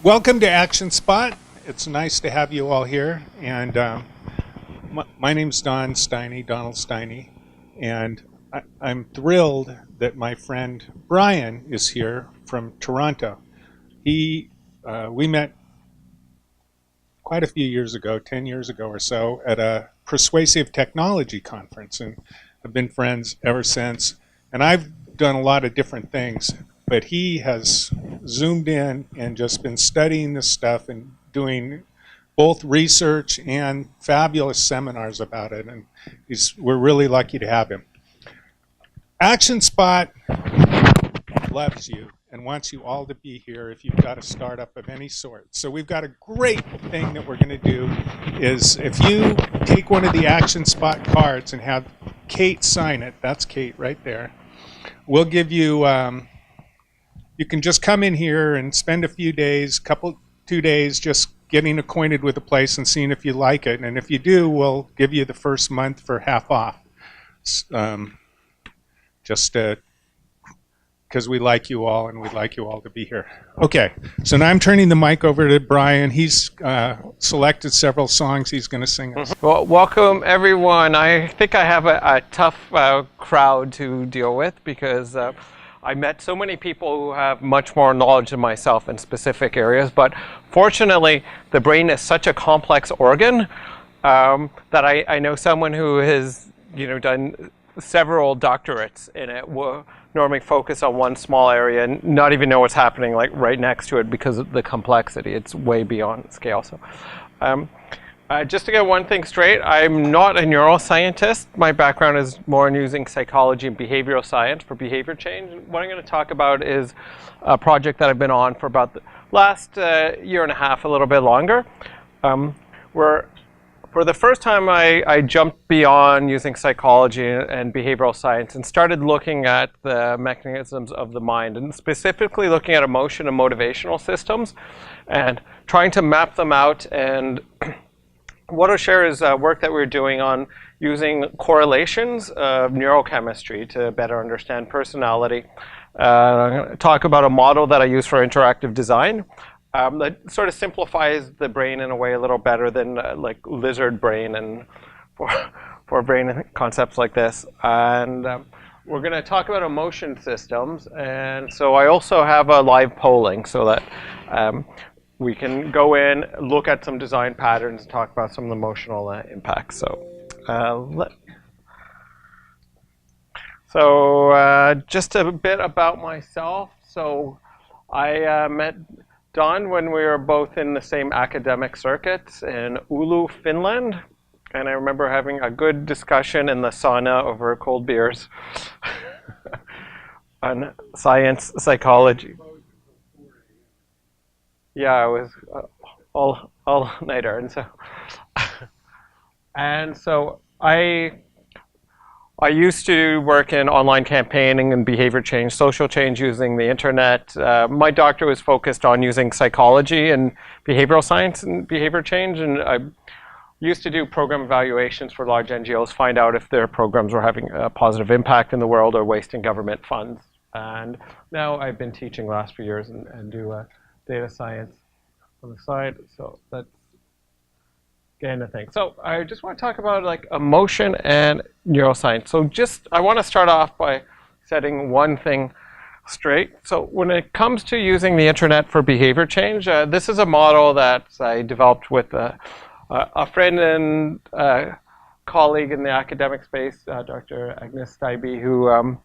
Welcome to ActionSpot. It's nice to have you all here. And my name's Donald Steiny, and I'm thrilled that my friend Brian is here from Toronto. We met quite a few years ago, 10 years ago or so, at a persuasive technology conference, and have been friends ever since. And I've done a lot of different things, but he has zoomed in and just been studying this stuff and doing both research and fabulous seminars about it, and we're really lucky to have him. ActionSpot loves you and wants you all to be here if you've got a startup of any sort. So we've got a great thing that we're going to do is if you take one of the ActionSpot cards and have Kate sign it, that's Kate right there, we'll give you, you can just come in here and spend a few days, 2 days just getting acquainted with the place and seeing if you like it. And if you do, we'll give you the first month for half off. Just because we like you all and we'd like you all to be here. Okay, so now I'm turning the mic over to Brian. He's selected several songs he's going to sing us. Well, welcome everyone. I think I have a tough crowd to deal with because I met so many people who have much more knowledge than myself in specific areas, but fortunately the brain is such a complex organ that I know someone who has done several doctorates in it will normally focus on one small area and not even know what's happening like right next to it because of the complexity. It's way beyond scale. So just to get one thing straight, I'm not a neuroscientist. My background is more in using psychology and behavioral science for behavior change. What I'm going to talk about is a project that I've been on for about the last year and a half, a little bit longer, where for the first time I jumped beyond using psychology and behavioral science and started looking at the mechanisms of the mind, and specifically looking at emotion and motivational systems and trying to map them out. And what I'll share is work that we're doing on using correlations of neurochemistry to better understand personality. I'm going to talk about a model that I use for interactive design that sort of simplifies the brain in a way a little better than like lizard brain and for brain concepts like this. And we're going to talk about emotion systems. And so I also have a live polling so that we can go in, look at some design patterns, and talk about some of the emotional impacts. So, just a bit about myself. So I met Don when we were both in the same academic circuits in Oulu, Finland. And I remember having a good discussion in the sauna over cold beers on science, psychology. Yeah, it was all-nighter, and so I used to work in online campaigning and behavior change, social change using the internet. My doctor was focused on using psychology and behavioral science and behavior change, and I used to do program evaluations for large NGOs, find out if their programs were having a positive impact in the world or wasting government funds. And now I've been teaching the last few years and do data science on the side, so that's getting a thing. So I just want to talk about like emotion and neuroscience. So I want to start off by setting one thing straight. So when it comes to using the internet for behavior change, this is a model that I developed with a friend and colleague in the academic space, Dr. Agnes Steiby, who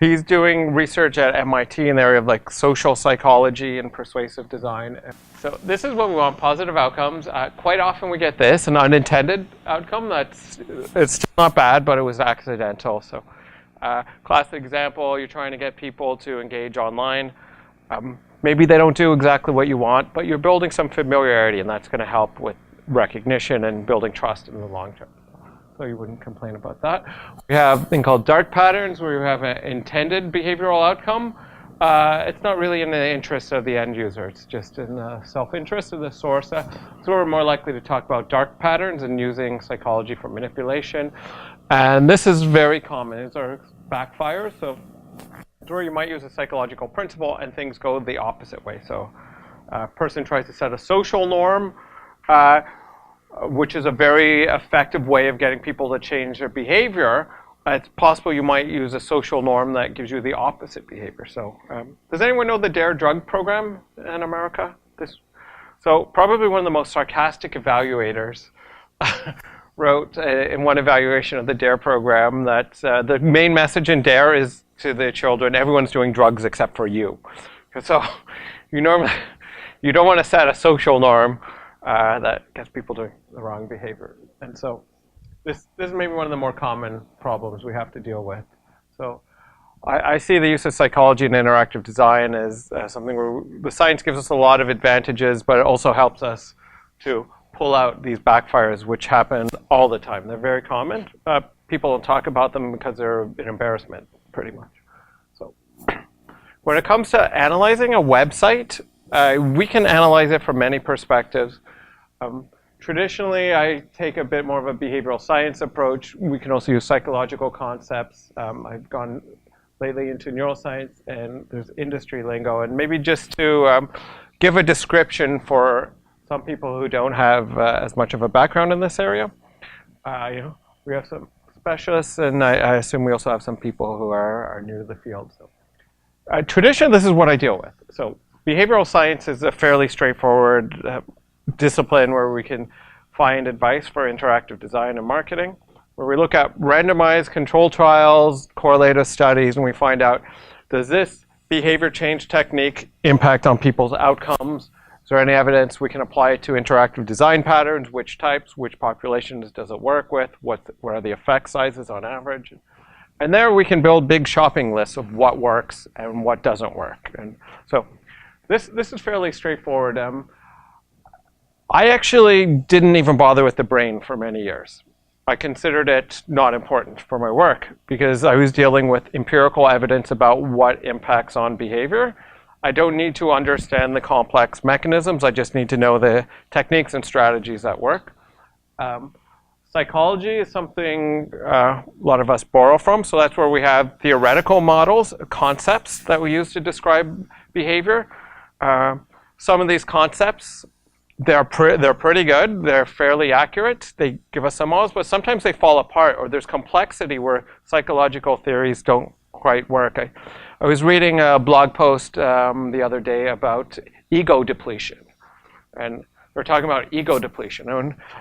he's doing research at MIT in the area of like social psychology and persuasive design. So this is what we want, positive outcomes. Quite often we get this, an unintended outcome. It's still not bad, but it was accidental. So classic example, you're trying to get people to engage online. Maybe they don't do exactly what you want, but you're building some familiarity, and that's going to help with recognition and building trust in the long term. So you wouldn't complain about that. We have a thing called dark patterns, where you have an intended behavioral outcome. It's not really in the interest of the end user. It's just in the self-interest of the source. So we're more likely to talk about dark patterns and using psychology for manipulation. And this is very common. These are backfires. So where you might use a psychological principle and things go the opposite way. So A person tries to set a social norm, which is a very effective way of getting people to change their behavior. It's possible you might use a social norm that gives you the opposite behavior. So does anyone know the DARE drug program in America? So probably one of the most sarcastic evaluators wrote in one evaluation of the DARE program that the main message in DARE is to the children, everyone's doing drugs except for you. So you don't want to set a social norm that gets people doing the wrong behavior. And so this is maybe one of the more common problems we have to deal with. So I see the use of psychology and interactive design as something where the science gives us a lot of advantages, but it also helps us to pull out these backfires, which happen all the time. They're very common. People don't talk about them because they're an embarrassment, pretty much. So when it comes to analyzing a website, we can analyze it from many perspectives. Traditionally, I take a bit more of a behavioral science approach. We can also use psychological concepts. I've gone lately into neuroscience, and there's industry lingo. And maybe just to give a description for some people who don't have as much of a background in this area. We have some specialists, and I assume we also have some people who are new to the field. So, traditionally, this is what I deal with. So, behavioral science is a fairly straightforward discipline where we can find advice for interactive design and marketing, where we look at randomized control trials, correlative studies, and we find out, does this behavior change technique impact on people's outcomes? Is there any evidence we can apply it to interactive design patterns? Which types, which populations does it work with? What are the effect sizes on average? And there we can build big shopping lists of what works and what doesn't work. And so this is fairly straightforward. I actually didn't even bother with the brain for many years. I considered it not important for my work because I was dealing with empirical evidence about what impacts on behavior. I don't need to understand the complex mechanisms. I just need to know the techniques and strategies that work. Psychology is something a lot of us borrow from. So that's where we have theoretical models, concepts that we use to describe behavior. Some of these concepts, they're pretty good. They're fairly accurate. They give us some models, but sometimes they fall apart, or there's complexity where psychological theories don't quite work. I was reading a blog post the other day about ego depletion, and we're talking about ego depletion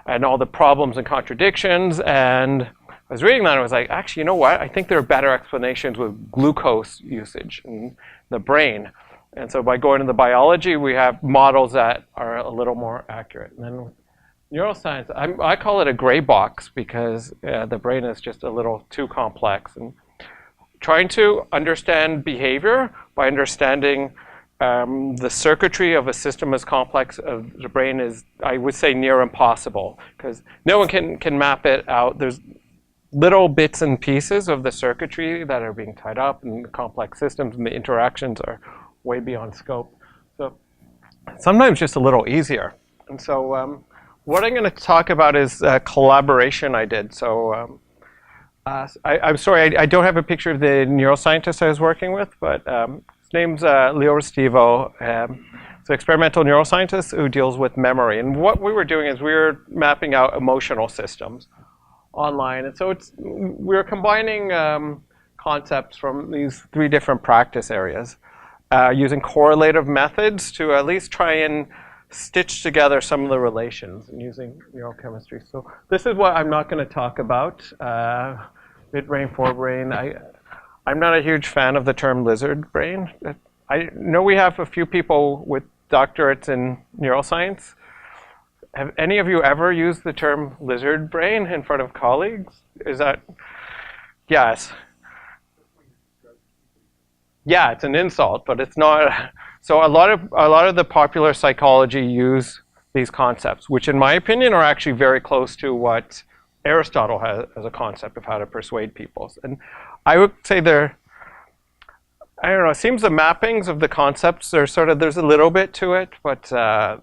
and all the problems and contradictions. And I was reading that and I was like, actually, you know what? I think there are better explanations with glucose usage in the brain. And so by going into the biology, we have models that are a little more accurate. And then with neuroscience, I call it a gray box because the brain is just a little too complex. And trying to understand behavior by understanding the circuitry of a system as complex as the brain is, I would say, near impossible, because no one can map it out. There's little bits and pieces of the circuitry that are being tied up, and the complex systems and the interactions are way beyond scope. So sometimes just a little easier. And so what I'm going to talk about is collaboration I did. So I'm sorry, I don't have a picture of the neuroscientist I was working with, but his name's Leo Restivo. He's an experimental neuroscientist who deals with memory. And what we were doing is we were mapping out emotional systems online. And so we were combining concepts from these 3 different practice areas using correlative methods to at least try and stitch together some of the relations and using neurochemistry. So this is what I'm not going to talk about. Midbrain, forebrain. I'm not a huge fan of the term lizard brain. I know we have a few people with doctorates in neuroscience. Have any of you ever used the term lizard brain in front of colleagues? Is that, yes. Yeah, it's an insult, but it's not. So a lot of the popular psychology use these concepts, which in my opinion are actually very close to what Aristotle has as a concept of how to persuade people. And I would say I don't know, it seems the mappings of the concepts are there's a little bit to it, but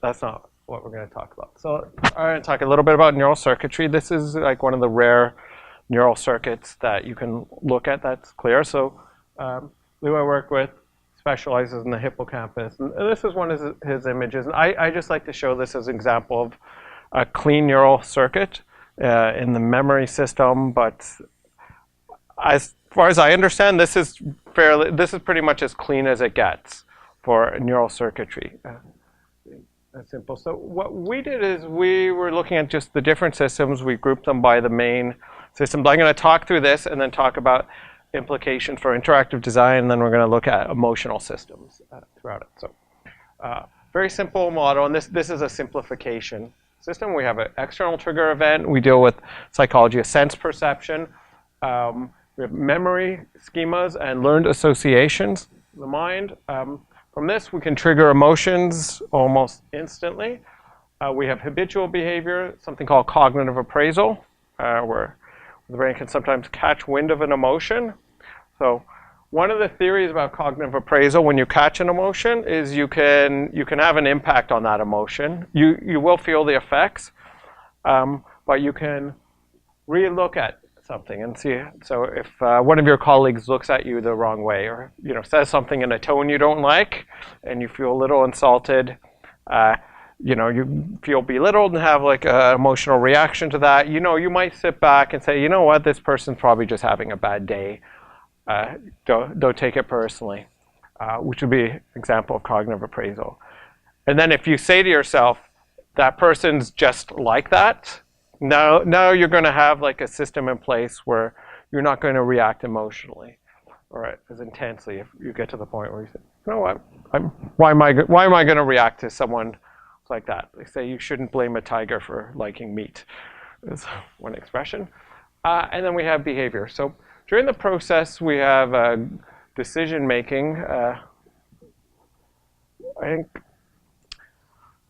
that's not what we're going to talk about. So I'm going to talk a little bit about neural circuitry. This is like one of the rare neural circuits that you can look at that's clear. So Lou I work with is specializes in the hippocampus. And this is one of his images. And I just like to show this as an example of a clean neural circuit in the memory system. But as far as I understand, this is pretty much as clean as it gets for neural circuitry. That's simple. So what we did is we were looking at just the different systems. We grouped them by the main systems. I'm going to talk through this and then talk about implications for interactive design, and then we're going to look at emotional systems throughout it. So very simple model, and this is a simplification system. We have an external trigger event. We deal with psychology of sense perception. We have memory schemas and learned associations in the mind. From this, we can trigger emotions almost instantly. We have habitual behavior, something called cognitive appraisal, where the brain can sometimes catch wind of an emotion. So one of the theories about cognitive appraisal, when you catch an emotion, is you can have an impact on that emotion. You will feel the effects, but you can re-look at something and see. So if one of your colleagues looks at you the wrong way, or says something in a tone you don't like, and you feel a little insulted, you feel belittled and have like an emotional reaction to that. You might sit back and say, you know what, this person's probably just having a bad day. Don't take it personally, which would be an example of cognitive appraisal. And then if you say to yourself, that person's just like that, now you're going to have like a system in place where you're not going to react emotionally or as intensely if you get to the point where you say, you know what, why am I going to react to someone like that? They say you shouldn't blame a tiger for liking meat, is one expression. And then we have behavior. So during the process, we have decision making. I think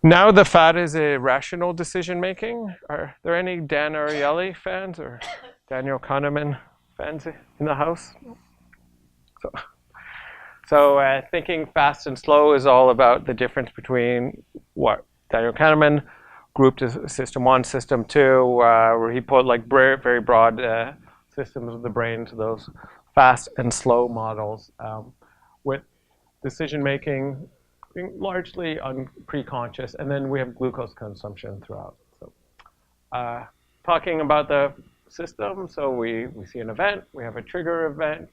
now the fad is irrational decision making. Are there any Dan Ariely fans or Daniel Kahneman fans in the house? So thinking fast and slow is all about the difference between what Daniel Kahneman grouped as system 1, system 2, where he put like very broad systems of the brain to those fast and slow models, with decision making largely pre-conscious, and then we have glucose consumption throughout. So, talking about the system, so we see an event, we have a trigger event,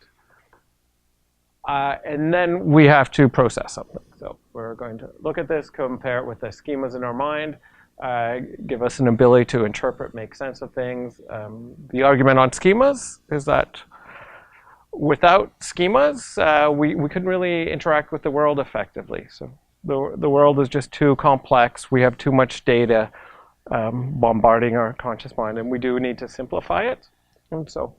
and then we have to process something. So we're going to look at this, compare it with the schemas in our mind, give us an ability to interpret, make sense of things. The argument on schemas is that without schemas, we couldn't really interact with the world effectively. So the world is just too complex. We have too much data bombarding our conscious mind, and we do need to simplify it. And so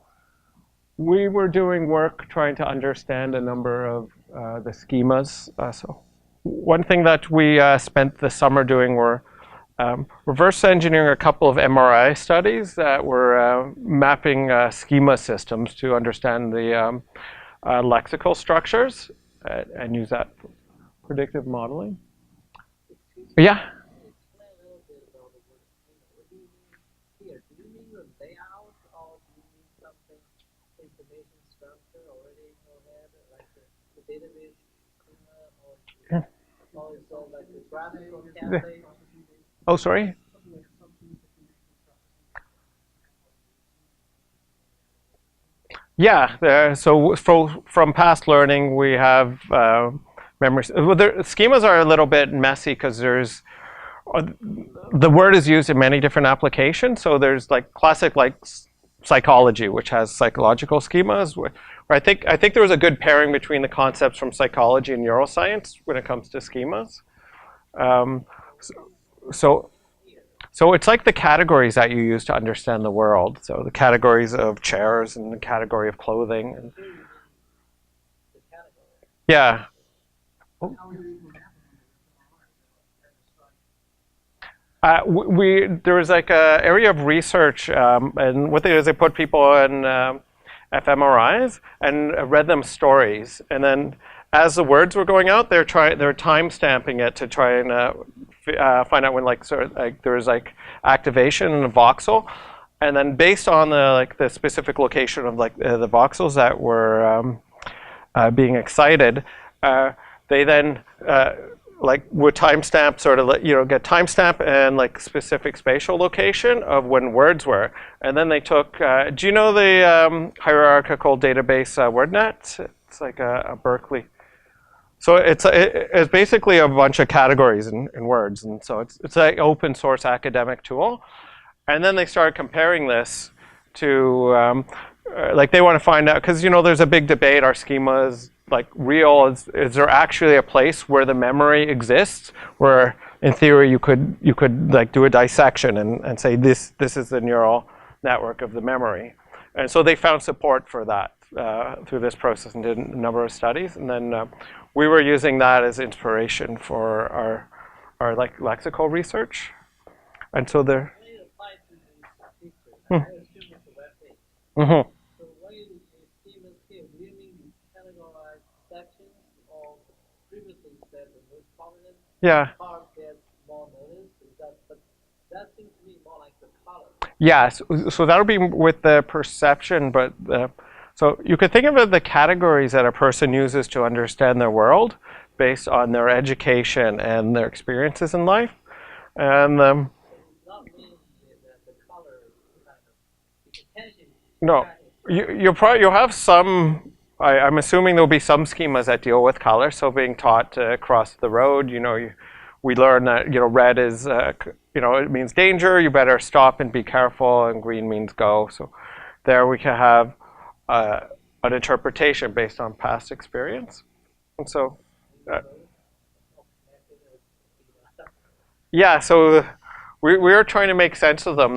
we were doing work trying to understand a number of the schemas. So one thing that we spent the summer doing were reverse engineering a couple of MRI studies that were mapping schema systems to understand the lexical structures and use that for predictive modeling. Yeah? Oh, sorry? Yeah, so from past learning, we have memories. Well, schemas are a little bit messy because there's, the word is used in many different applications. So there's like classic psychology, which has psychological schemas. Where I think there was a good pairing between the concepts from psychology and neuroscience when it comes to schemas. So it's like the categories that you use to understand the world. So the categories of chairs and the category of clothing. And yeah. There was like an area of research, and what they do is they put people in fMRIs and read them stories, and then as the words were going out, they're time stamping it to try and find out when there was like activation in the voxel, and then based on the specific location of the voxels that were being excited, they then like would timestamp sort of get timestamp and like specific spatial location of when words were, and then they took. Do you know the hierarchical database WordNet? It's like a Berkeley. So it's basically a bunch of categories in words, and so it's an open source academic tool. And then they started comparing this to like they want to find out, because there's a big debate: are schemas like real? Is there actually a place where the memory exists, where in theory you could like do a dissection and say this is the neural network of the memory? And so they found support for that through this process and did a number of studies. And then we were using that as inspiration for our like lexical research. And so there. Mm-hmm. Yeah. Yeah, so that'll be with the perception, but so you could think of it the categories that a person uses to understand their world based on their education and their experiences in life, and no, you'll have some. I'm assuming there'll be some schemas that deal with color. So being taught to cross the road, we learn that red is it means danger. You better stop and be careful, and green means go. So there we can have an interpretation based on past experience, and so yeah. So we were trying to make sense of them.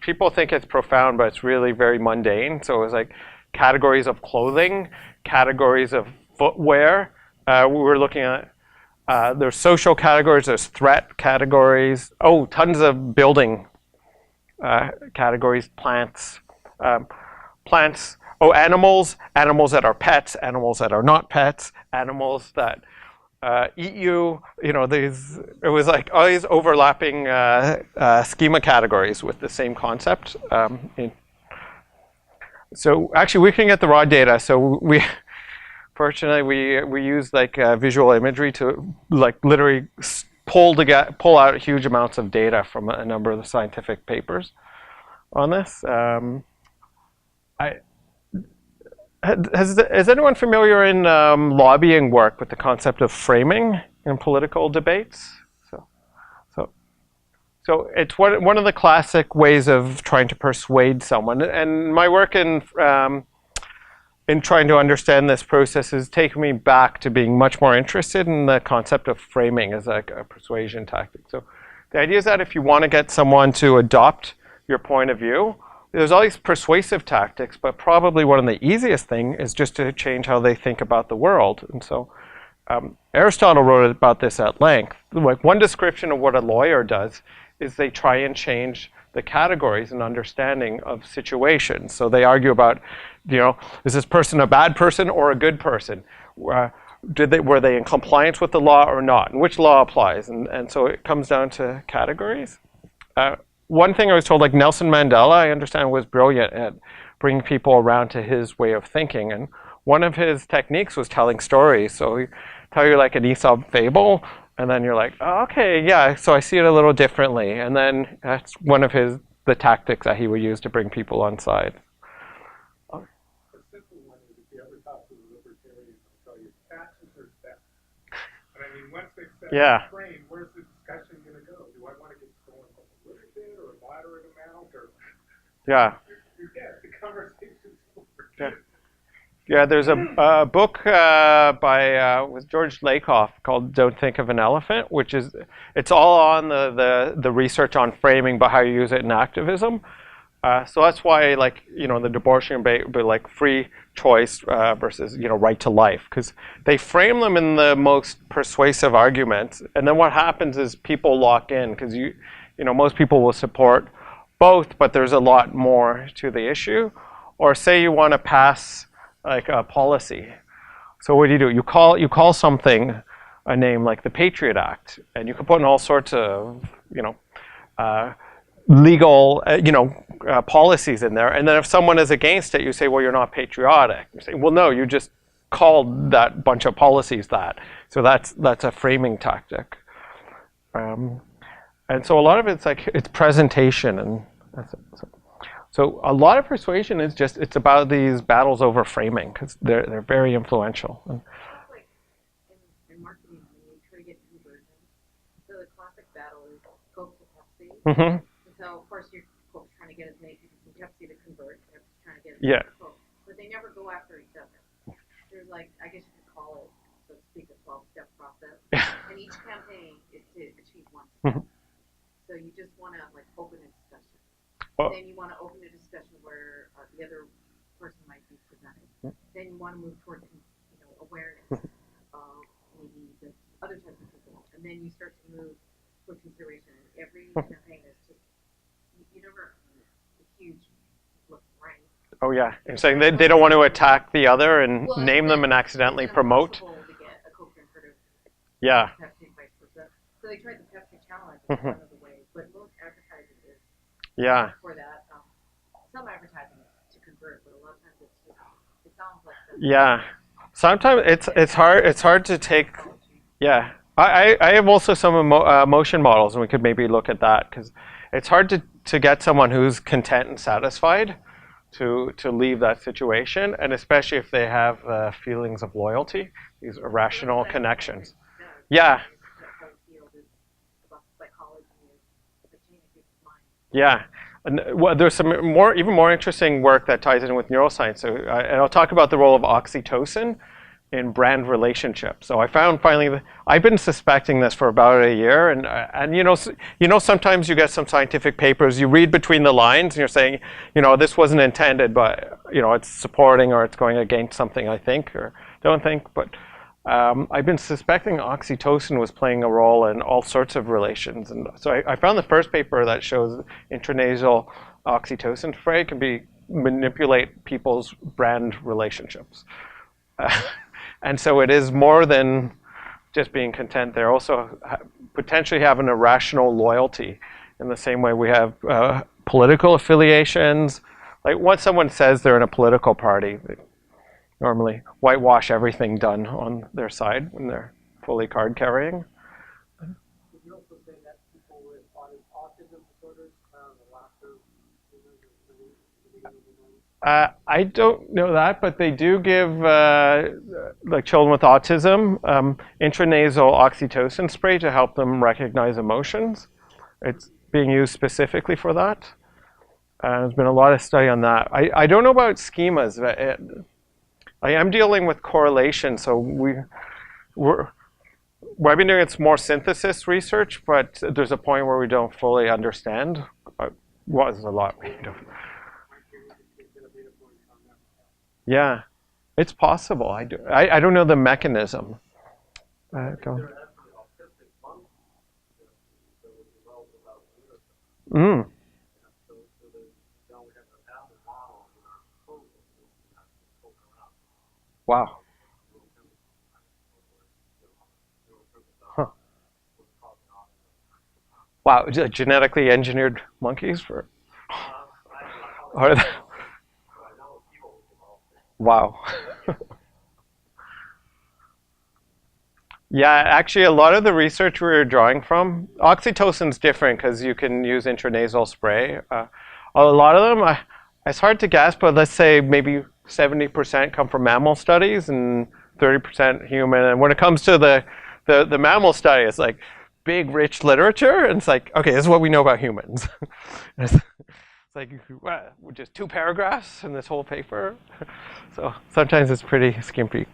People think it's profound, but it's really very mundane. So it was like categories of clothing, categories of footwear. We were looking at there's social categories, there's threat categories. Oh, tons of building categories, plants. Oh, animals that are pets, animals that are not pets, animals that eat you. It was like all these overlapping schema categories with the same concept. So actually, we can get the raw data. So fortunately, we use like visual imagery to like literally pull out huge amounts of data from a number of the scientific papers on this. Is anyone familiar in lobbying work with the concept of framing in political debates? So it's one of the classic ways of trying to persuade someone. And my work in trying to understand this process has taken me back to being much more interested in the concept of framing as like a persuasion tactic. So the idea is that if you want to get someone to adopt your point of view, there's all these persuasive tactics, but probably one of the easiest thing is just to change how they think about the world. And so Aristotle wrote about this at length. Like one description of what a lawyer does is they try and change the categories and understanding of situations. So they argue about, is this person a bad person or a good person? Were they in compliance with the law or not? And which law applies? And so it comes down to categories. One thing I was told, like Nelson Mandela, I understand, was brilliant at bringing people around to his way of thinking. And one of his techniques was telling stories. So he tell you like an Aesop fable, and then you're like, oh, okay, yeah, so I see it a little differently. And then that's one of the tactics that he would use to bring people on side. A simple one is if you ever talk to a libertarian, they'll tell you facts are facts. But I mean, once they set the frame, where's the discussion going to go? Do I want to get going a little bit or a moderate amount? Or yeah. You're dead. The conversation's over. Yeah. Yeah, there's a book by with George Lakoff called "Don't Think of an Elephant," which it's all on the research on framing, but how you use it in activism. So that's why, like the Depletion debate, but like free choice versus right to life, because they frame them in the most persuasive arguments, and then what happens is people lock in because most people will support both, but there's a lot more to the issue. Or say you want to pass like a policy. So what do? You call something a name like the Patriot Act, and you can put in all sorts of legal policies in there. And then if someone is against it, you say, well, you're not patriotic. You say, well, no, you just called that bunch of policies that. So that's a framing tactic. And so a lot of it's presentation, and so a lot of persuasion is it's about these battles over framing, because they're very influential. Like in marketing, when you try to get conversion, so the classic battle is Coke to Pepsi. Mm-hmm. So of course you're trying to get as many people from Pepsi to convert, Pepsi's trying to get as Yeah. many Coke, but they never go after each other. There's like, I guess you could call it, so to speak, a 12-step process, and each campaign is to achieve one step. Mm-hmm. So you just want to like open a discussion. Well, Then you want to open a discussion where the other person might be presenting. Then you want to move towards awareness of maybe the other types of people, and then you start to move toward consideration. And every campaign is just you never a huge look right. oh yeah, and saying they don't want to attack the other and Well, name them and accidentally it's promote. impossible to get a Coke drinker to Yeah. Pepsi and vice versa. So they tried the Pepsi challenge as one of the ways, but most advertising is Yeah. for that. Some advertising is to convert, but a lot of times it's just, it sounds like that. Yeah. Sometimes it's hard to take. Yeah. I have also some emotion models, and we could maybe look at that, because it's hard to get someone who's content and satisfied to leave that situation, and especially if they have feelings of loyalty, these irrational connections. Yeah. Yeah. And well, there's some even more interesting work that ties in with neuroscience. So, and I'll talk about the role of oxytocin in brand relationships. So I found finally, I've been suspecting this for about a year, and sometimes you get some scientific papers, you read between the lines, and you're saying, this wasn't intended, but it's supporting or it's going against something I think or don't think. But I've been suspecting oxytocin was playing a role in all sorts of relations, and so I found the first paper that shows intranasal oxytocin spray can manipulate people's brand relationships. And so it is more than just being content. They're also potentially have an irrational loyalty in the same way we have political affiliations. Like once someone says they're in a political party, they normally whitewash everything done on their side when they're fully card carrying. Would you also say that people with autism disorders have a lack of I don't know that, but they do give like children with autism intranasal oxytocin spray to help them recognize emotions. It's being used specifically for that. There's been a lot of study on that. I don't know about schemas. I am dealing with correlation, so I've been doing it's more synthesis research, but there's a point where we don't fully understand. What is a lot we don't. Yeah, it's possible. I don't know the mechanism. Wow. Huh. Wow, genetically engineered monkeys for. Wow. Yeah, actually a lot of the research we were drawing from, oxytocin's different because you can use intranasal spray. A lot of them, it's hard to guess, but let's say maybe 70% come from mammal studies and 30% human. And when it comes to the mammal study, it's like big, rich literature. And it's like, okay, this is what we know about humans. It's like just 2 paragraphs in this whole paper. So sometimes it's pretty skimpy.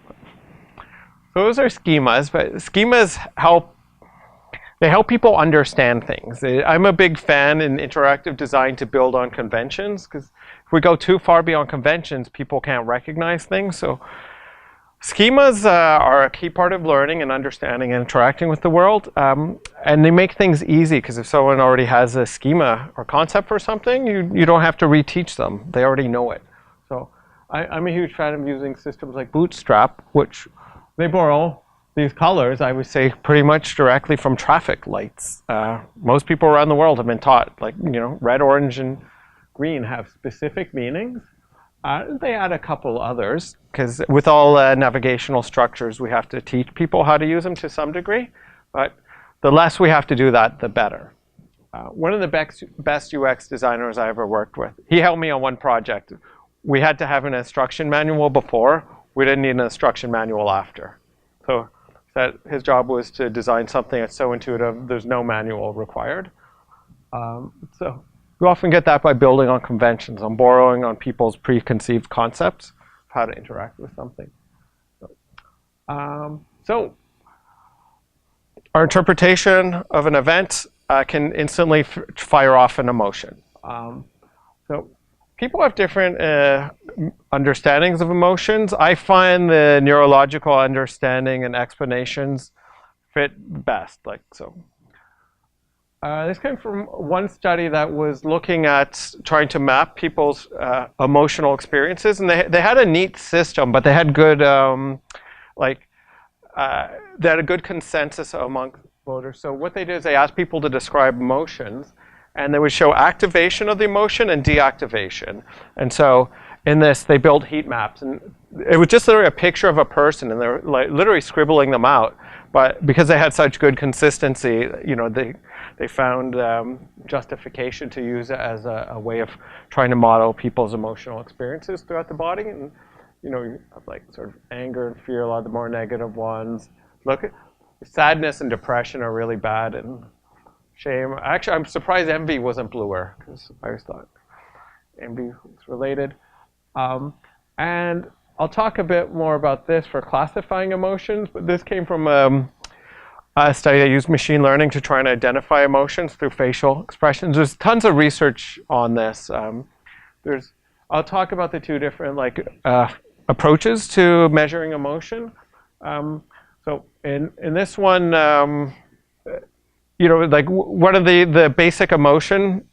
So those are schemas, but schemas help people understand things. I'm a big fan in interactive design to build on conventions, because if we go too far beyond conventions, people can't recognize things. So schemas are a key part of learning and understanding and interacting with the world. And they make things easy, because if someone already has a schema or concept for something, you don't have to reteach them. They already know it. So I'm a huge fan of using systems like Bootstrap, which they borrow these colors, I would say, pretty much directly from traffic lights. Most people around the world have been taught, like, red, orange, and green have specific meanings. They add a couple others, because with all navigational structures, we have to teach people how to use them to some degree. But the less we have to do that, the better. One of the best UX designers I ever worked with, he helped me on one project. We had to have an instruction manual before. We didn't need an instruction manual after. So that his job was to design something that's so intuitive, there's no manual required. So you often get that by building on conventions, on borrowing on people's preconceived concepts of how to interact with something. So our interpretation of an event can instantly fire off an emotion. So people have different understandings of emotions. I find the neurological understanding and explanations fit best. Like so. This came from one study that was looking at trying to map people's emotional experiences, and they had a neat system, but they had good they had a good consensus among voters. So what they did is they asked people to describe emotions, and they would show activation of the emotion and deactivation. And so in this, they built heat maps, and it was just literally a picture of a person, and they're like literally scribbling them out. But because they had such good consistency, you know, they found justification to use it as a way of trying to model people's emotional experiences throughout the body. And you know, you have like sort of anger and fear, a lot of the more negative ones. Look, sadness and depression are really bad, and shame. Actually, I'm surprised envy wasn't bluer, because I always thought envy was related. And I'll talk a bit more about this for classifying emotions, but this came from a study that used machine learning to try and identify emotions through facial expressions. There's tons of research on this. I'll talk about the two different approaches to measuring emotion. So in this one, you know, like one of the basic emotion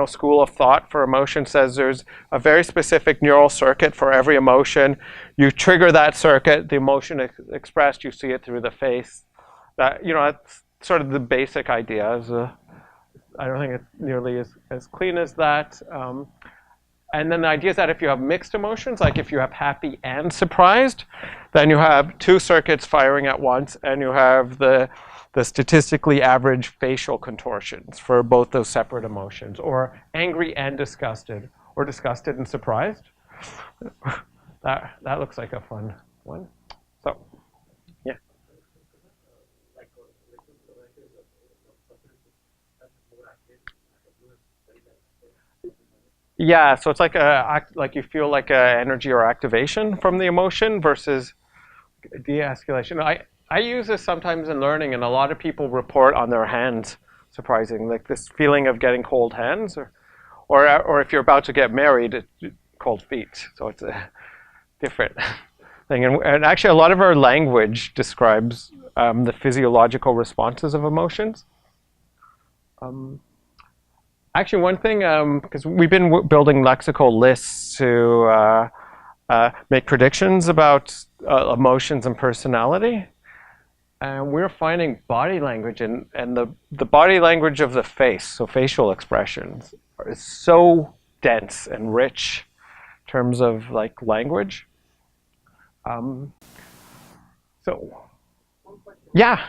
school of thought for emotion says there's a very specific neural circuit for every emotion. You trigger that circuit, the emotion expressed, you see it through the face. That, you know, that's sort of the basic idea. I don't think it's nearly as clean as that. And then the idea is that if you have mixed emotions, like if you have happy and surprised, then you have two circuits firing at once, and you have the statistically average facial contortions for both those separate emotions, or angry and disgusted, or disgusted and surprised. That looks like a fun one. So, yeah. Yeah, so it's like you feel like energy or activation from the emotion versus de-escalation. I use this sometimes in learning, and a lot of people report on their hands, surprising, like this feeling of getting cold hands, or if you're about to get married, cold feet. So it's a different thing. And actually, a lot of our language describes the physiological responses of emotions. Actually, one thing, because we've been building lexical lists to make predictions about emotions and personality. And we're finding body language and the body language of the face, so facial expressions, is so dense and rich in terms of like language. So, One question. yeah.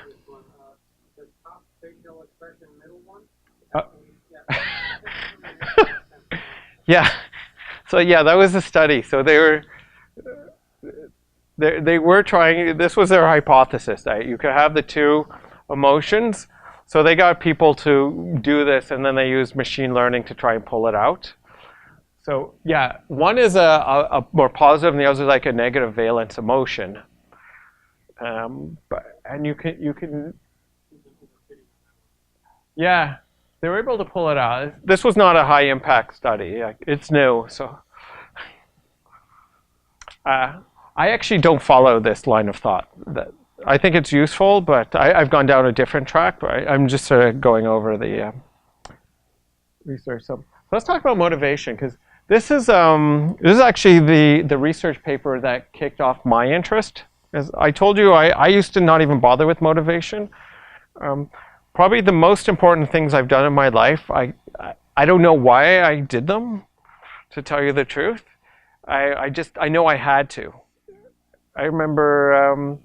The top facial expression, middle one? Yeah. So yeah, that was the study. So they were trying, this was their hypothesis, that you could have the two emotions. So they got people to do this, and then they used machine learning to try and pull it out. So yeah, one is a more positive, and the other is like a negative valence emotion. And you can, yeah, they were able to pull it out. This was not a high impact study. It's new, so. I actually don't follow this line of thought. I think it's useful, but I've gone down a different track. But I'm just sort of going over the research. So let's talk about motivation, because this is actually the research paper that kicked off my interest. As I told you, I used to not even bother with motivation. Probably the most important things I've done in my life, I don't know why I did them. to tell you the truth. I know I had to. I remember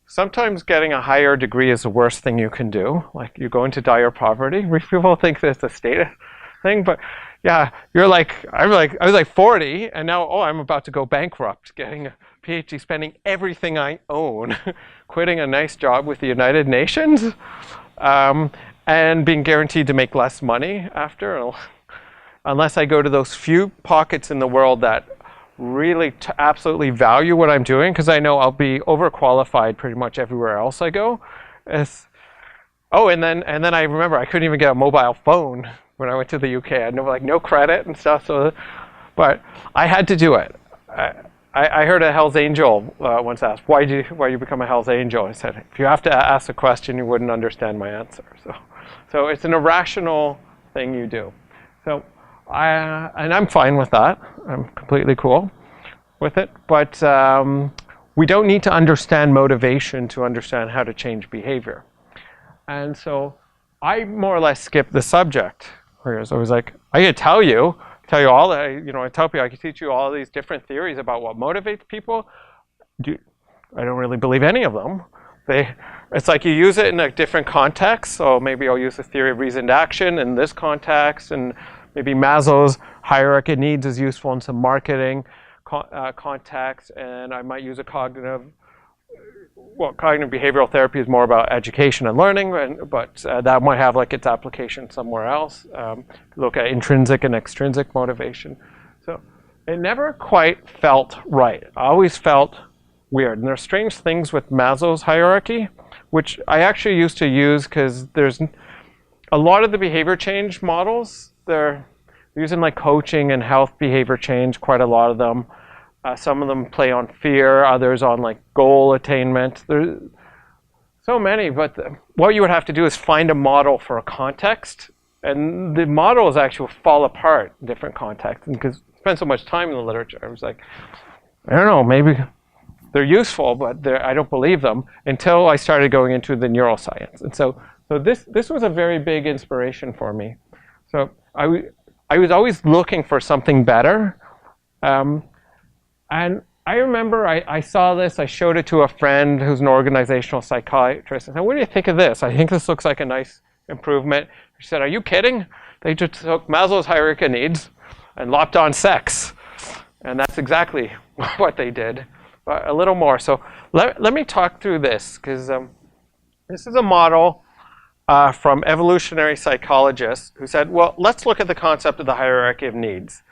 sometimes getting a higher degree is the worst thing you can do. Like, you go into dire poverty. People think that's a status thing, but yeah, I was like 40, and now, I'm about to go bankrupt, getting a PhD, spending everything I own, quitting a nice job with the United Nations, and being guaranteed to make less money after, unless I go to those few pockets in the world that really absolutely value what I'm doing, because I know I'll be overqualified pretty much everywhere else I go. And then I remember I couldn't even get a mobile phone when I went to the UK. I had no credit and stuff. But I had to do it. I heard a Hell's Angel once asked, why you become a Hell's Angel? I said, if you have to ask a question, you wouldn't understand my answer. So it's an irrational thing you do. So I'm fine with that. I'm completely cool with it. But we don't need to understand motivation to understand how to change behavior. And so I more or less skipped the subject. Whereas I was like, I could tell you all that, I tell people I can teach you all these different theories about what motivates people. I don't really believe any of them. It's like you use it in a different context. So maybe I'll use the theory of reasoned action in this context, and maybe Maslow's hierarchy of needs is useful in some marketing context, and I might use a cognitive behavioral therapy is more about education and learning, but that might have its application somewhere else. Look at intrinsic and extrinsic motivation. So it never quite felt right. I always felt weird. And there's strange things with Maslow's hierarchy, which I actually used to use because there's a lot of the behavior change models, they're using coaching and health behavior change, quite a lot of them. Some of them play on fear, others on goal attainment. There's so many, but what you would have to do is find a model for a context, and the models actually fall apart in different contexts. And because I spent so much time in the literature, I was like, I don't know, maybe they're useful, but I don't believe them, until I started going into the neuroscience. And so this was a very big inspiration for me. So I was always looking for something better. And I remember I saw this, I showed it to a friend who's an organizational psychiatrist. I said, what do you think of this? I think this looks like a nice improvement. She said, are you kidding? They just took Maslow's hierarchy of needs and lopped on sex. And that's exactly what they did, but a little more. So let me talk through this, because this is a model from evolutionary psychologists who said, well, let's look at the concept of the hierarchy of needs.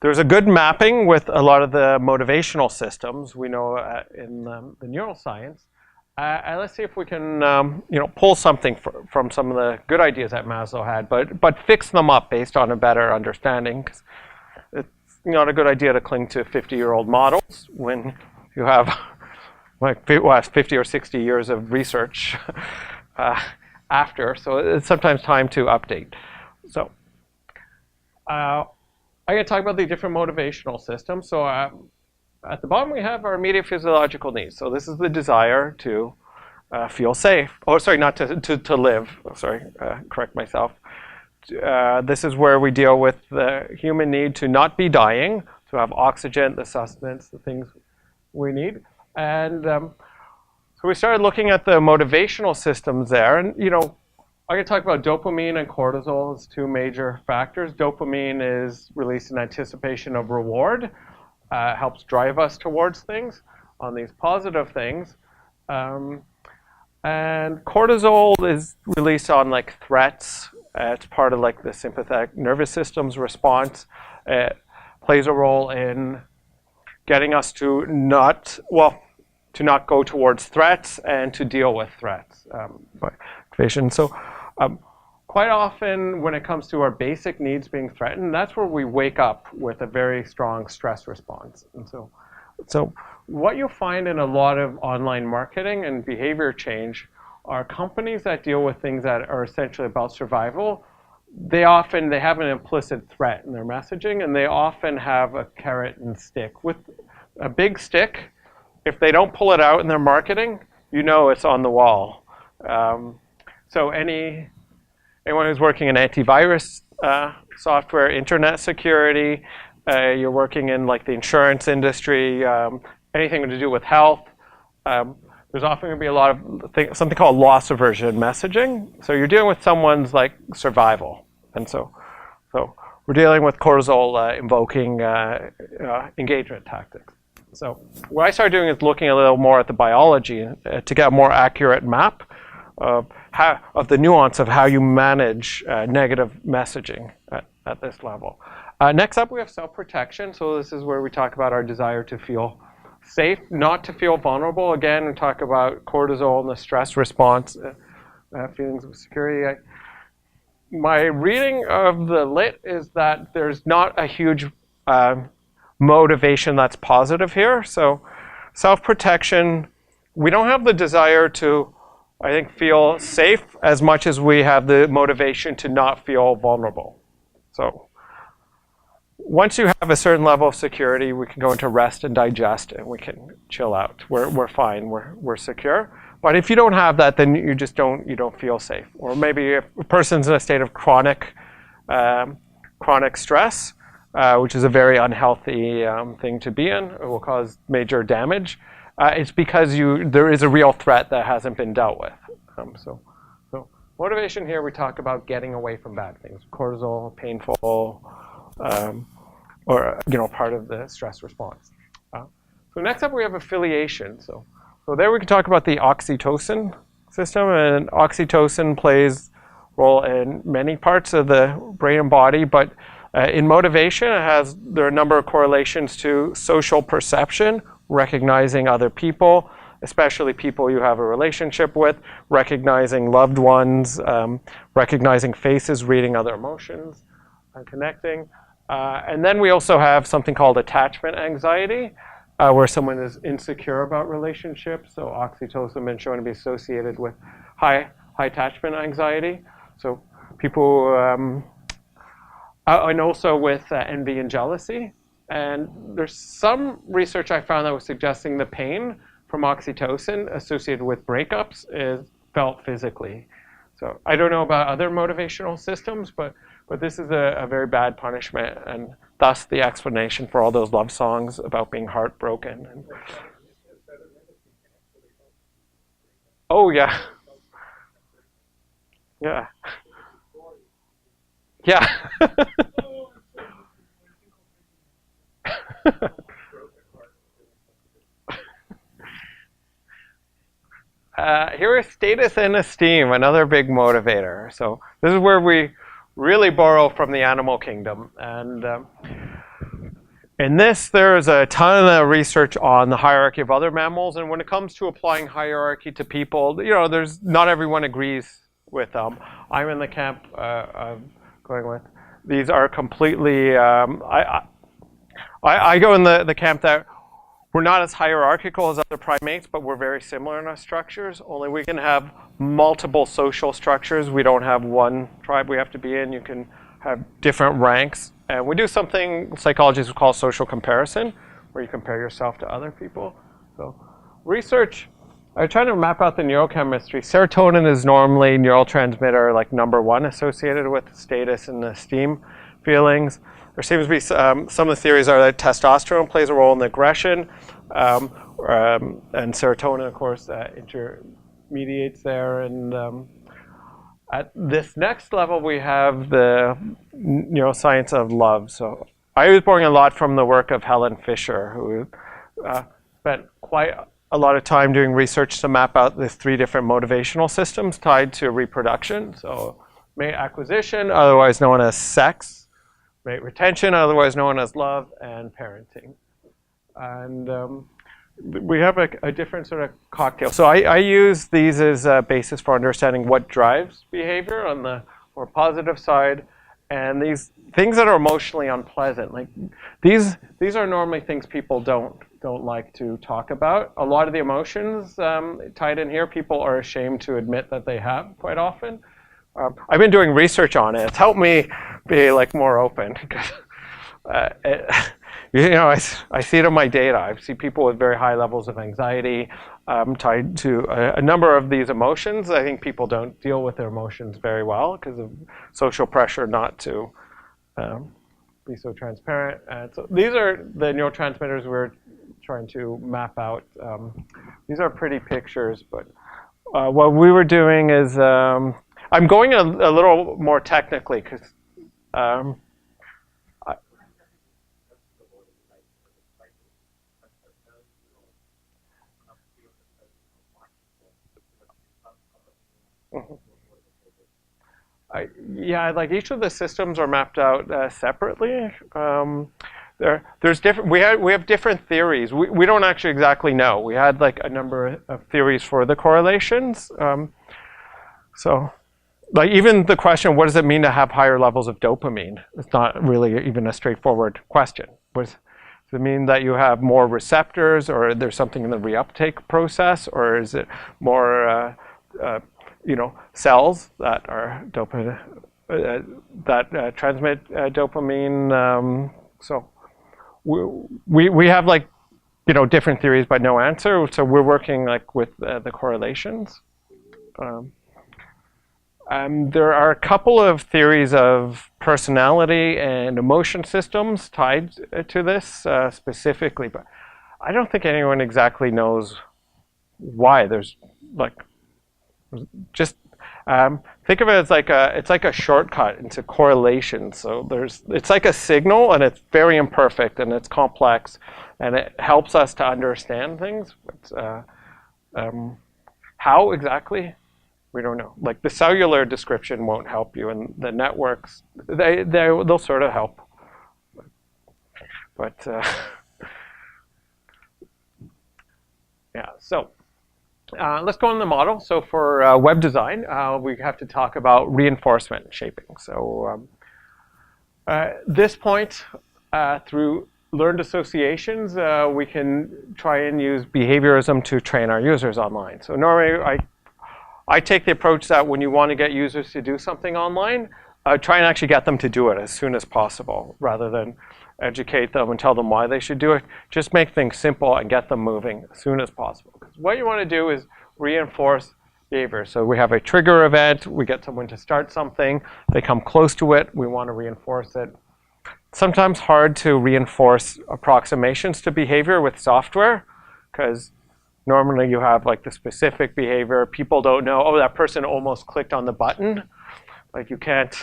There's a good mapping with a lot of the motivational systems we know in the neuroscience. And let's see if we can pull something from some of the good ideas that Maslow had, but fix them up based on a better understanding. 'Cause it's not a good idea to cling to 50-year-old models when you have 50 or 60 years of research after. So it's sometimes time to update. So I'm going to talk about the different motivational systems. So at the bottom we have our immediate physiological needs. So this is the desire to feel safe. Oh, sorry, not to live. Oh, sorry, correct myself. This is where we deal with the human need to not be dying, to have oxygen, the sustenance, the things we need. And so we started looking at the motivational systems there. And, I'm going to talk about dopamine and cortisol as two major factors. Dopamine is released in anticipation of reward, helps drive us towards things, on these positive things. And cortisol is released on threats. It's part of the sympathetic nervous system's response. It plays a role in getting us to not go towards threats and to deal with threats by activation. So quite often when it comes to our basic needs being threatened, that's where we wake up with a very strong stress response. And so what you'll find in a lot of online marketing and behavior change are companies that deal with things that are essentially about survival. They have an implicit threat in their messaging, and they often have a carrot and stick. With a big stick, if they don't pull it out in their marketing, it's on the wall. So any anyone who's working in antivirus software, internet security, you're working in like the insurance industry, anything to do with health. There's often going to be a lot of something called loss aversion messaging. So you're dealing with someone's like survival, and so we're dealing with cortisol invoking engagement tactics. So what I started doing is looking a little more at the biology to get a more accurate map of the nuance of how you manage negative messaging at this level. Next up, we have self-protection. So this is where we talk about our desire to feel safe, not to feel vulnerable. Again, we talk about cortisol and the stress response, feelings of security. My reading of the lit is that there's not a huge motivation that's positive here. So self-protection, we don't have the desire to, I think, feel safe as much as we have the motivation to not feel vulnerable. So once you have a certain level of security, we can go into rest and digest, and we can chill out. We're fine. We're secure. But if you don't have that, then you just don't feel safe. Or maybe if a person's in a state of chronic stress, which is a very unhealthy thing to be in, it will cause major damage. It's because there is a real threat that hasn't been dealt with. So motivation here, we talk about getting away from bad things, cortisol, painful, or part of the stress response. So next up, we have affiliation. So there we can talk about the oxytocin system, and oxytocin plays a role in many parts of the brain and body, but in motivation, there are a number of correlations to social perception, recognizing other people, especially people you have a relationship with, recognizing loved ones, recognizing faces, reading other emotions, and connecting. And then we also have something called attachment anxiety, where someone is insecure about relationships. So oxytocin has been shown to be associated with high attachment anxiety. So people, and also with envy and jealousy. And there's some research I found that was suggesting the pain from oxytocin associated with breakups is felt physically. So I don't know about other motivational systems, but this is a very bad punishment, and thus the explanation for all those love songs about being heartbroken. Oh yeah, yeah, yeah. Here is status and esteem, another big motivator. So this is where we really borrow from the animal kingdom. And in this, there's a ton of research on the hierarchy of other mammals. And when it comes to applying hierarchy to people, there's not everyone agrees with them. I'm in the camp of going with, these are completely, I go in the camp that we're not as hierarchical as other primates, but we're very similar in our structures. Only we can have multiple social structures. We don't have one tribe we have to be in. You can have different ranks. And we do something psychologists call social comparison, where you compare yourself to other people. So research, I'm trying to map out the neurochemistry. Serotonin is normally neurotransmitter like #1 associated with status and esteem feelings. There seems to be some of the theories are that testosterone plays a role in the aggression, and serotonin, of course, intermediates there. And at this next level, we have the neuroscience of love. So I was borrowing a lot from the work of Helen Fisher, who spent quite a lot of time doing research to map out the 3 different motivational systems tied to reproduction. So mate acquisition, otherwise known as sex, mate retention, otherwise known as love, and parenting. And we have a different sort of cocktail. So I use these as a basis for understanding what drives behavior on the more positive side, and these things that are emotionally unpleasant. Like these are normally things people don't like to talk about. A lot of the emotions tied in here, people are ashamed to admit that they have quite often. I've been doing research on it. It's helped me be like more open because I see it in my data. I see people with very high levels of anxiety tied to a number of these emotions. I think people don't deal with their emotions very well because of social pressure not to be so transparent. And so these are the neurotransmitters we're trying to map out. These are pretty pictures, but what we were doing is, I'm going a little more technically because yeah, like each of the systems are mapped out separately. There's different. We have different theories. We don't actually exactly know. We had like a number of theories for the correlations. So, like even the question, what does it mean to have higher levels of dopamine? It's not really even a straightforward question. Does it mean that you have more receptors, or there's something in the reuptake process, or is it more cells that are dopamine that transmit dopamine? So we have like different theories, but no answer. So we're working like with the correlations. There are a couple of theories of personality and emotion systems tied to this specifically, but I don't think anyone exactly knows why. There's like just think of it as like it's like a shortcut into correlation. So it's like a signal, and it's very imperfect, and it's complex, and it helps us to understand things. But how exactly? We don't know. Like the cellular description won't help you, and the networks they'll sort of help. But yeah. So let's go on the model. So for web design, we have to talk about reinforcement shaping. So this point, through learned associations, we can try and use behaviorism to train our users online. So normally, I take the approach that when you want to get users to do something online, try and actually get them to do it as soon as possible, rather than educate them and tell them why they should do it. Just make things simple and get them moving as soon as possible. Because what you want to do is reinforce behavior. So we have a trigger event, we get someone to start something, they come close to it, we want to reinforce it. Sometimes hard to reinforce approximations to behavior with software, because normally you have like the specific behavior. People don't know, oh, that person almost clicked on the button. Like you can't,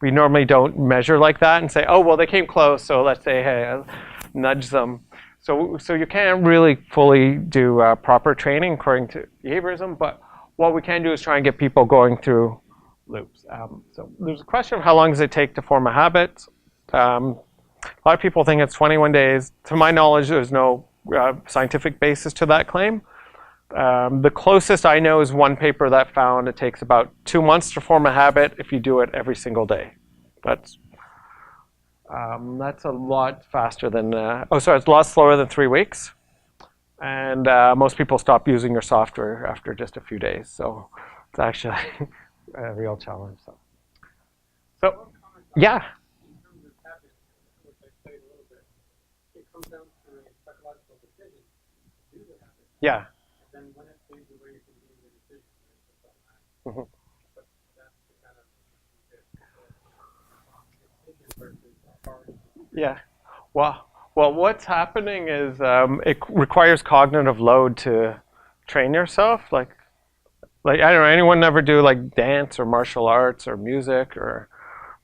we normally don't measure like that and say, oh, well, they came close, so let's say, hey, I'll nudge them. So you can't really fully do proper training according to behaviorism, but what we can do is try and get people going through loops. So there's a question of how long does it take to form a habit? A lot of people think it's 21 days. To my knowledge, there's no scientific basis to that claim. The closest I know is one paper that found it takes about 2 months to form a habit if you do it every single day. That's a lot faster than, it's a lot slower than 3 weeks. And most people stop using your software after just a few days. So it's actually a real challenge. So yeah. Yeah. Then when it leads the way you can do the decision, it's automatic. Mm-hmm. But that's the kind of decision versus authority. Yeah. Well, what's happening is it requires cognitive load to train yourself. Like I don't know, anyone ever do like dance or martial arts or music, or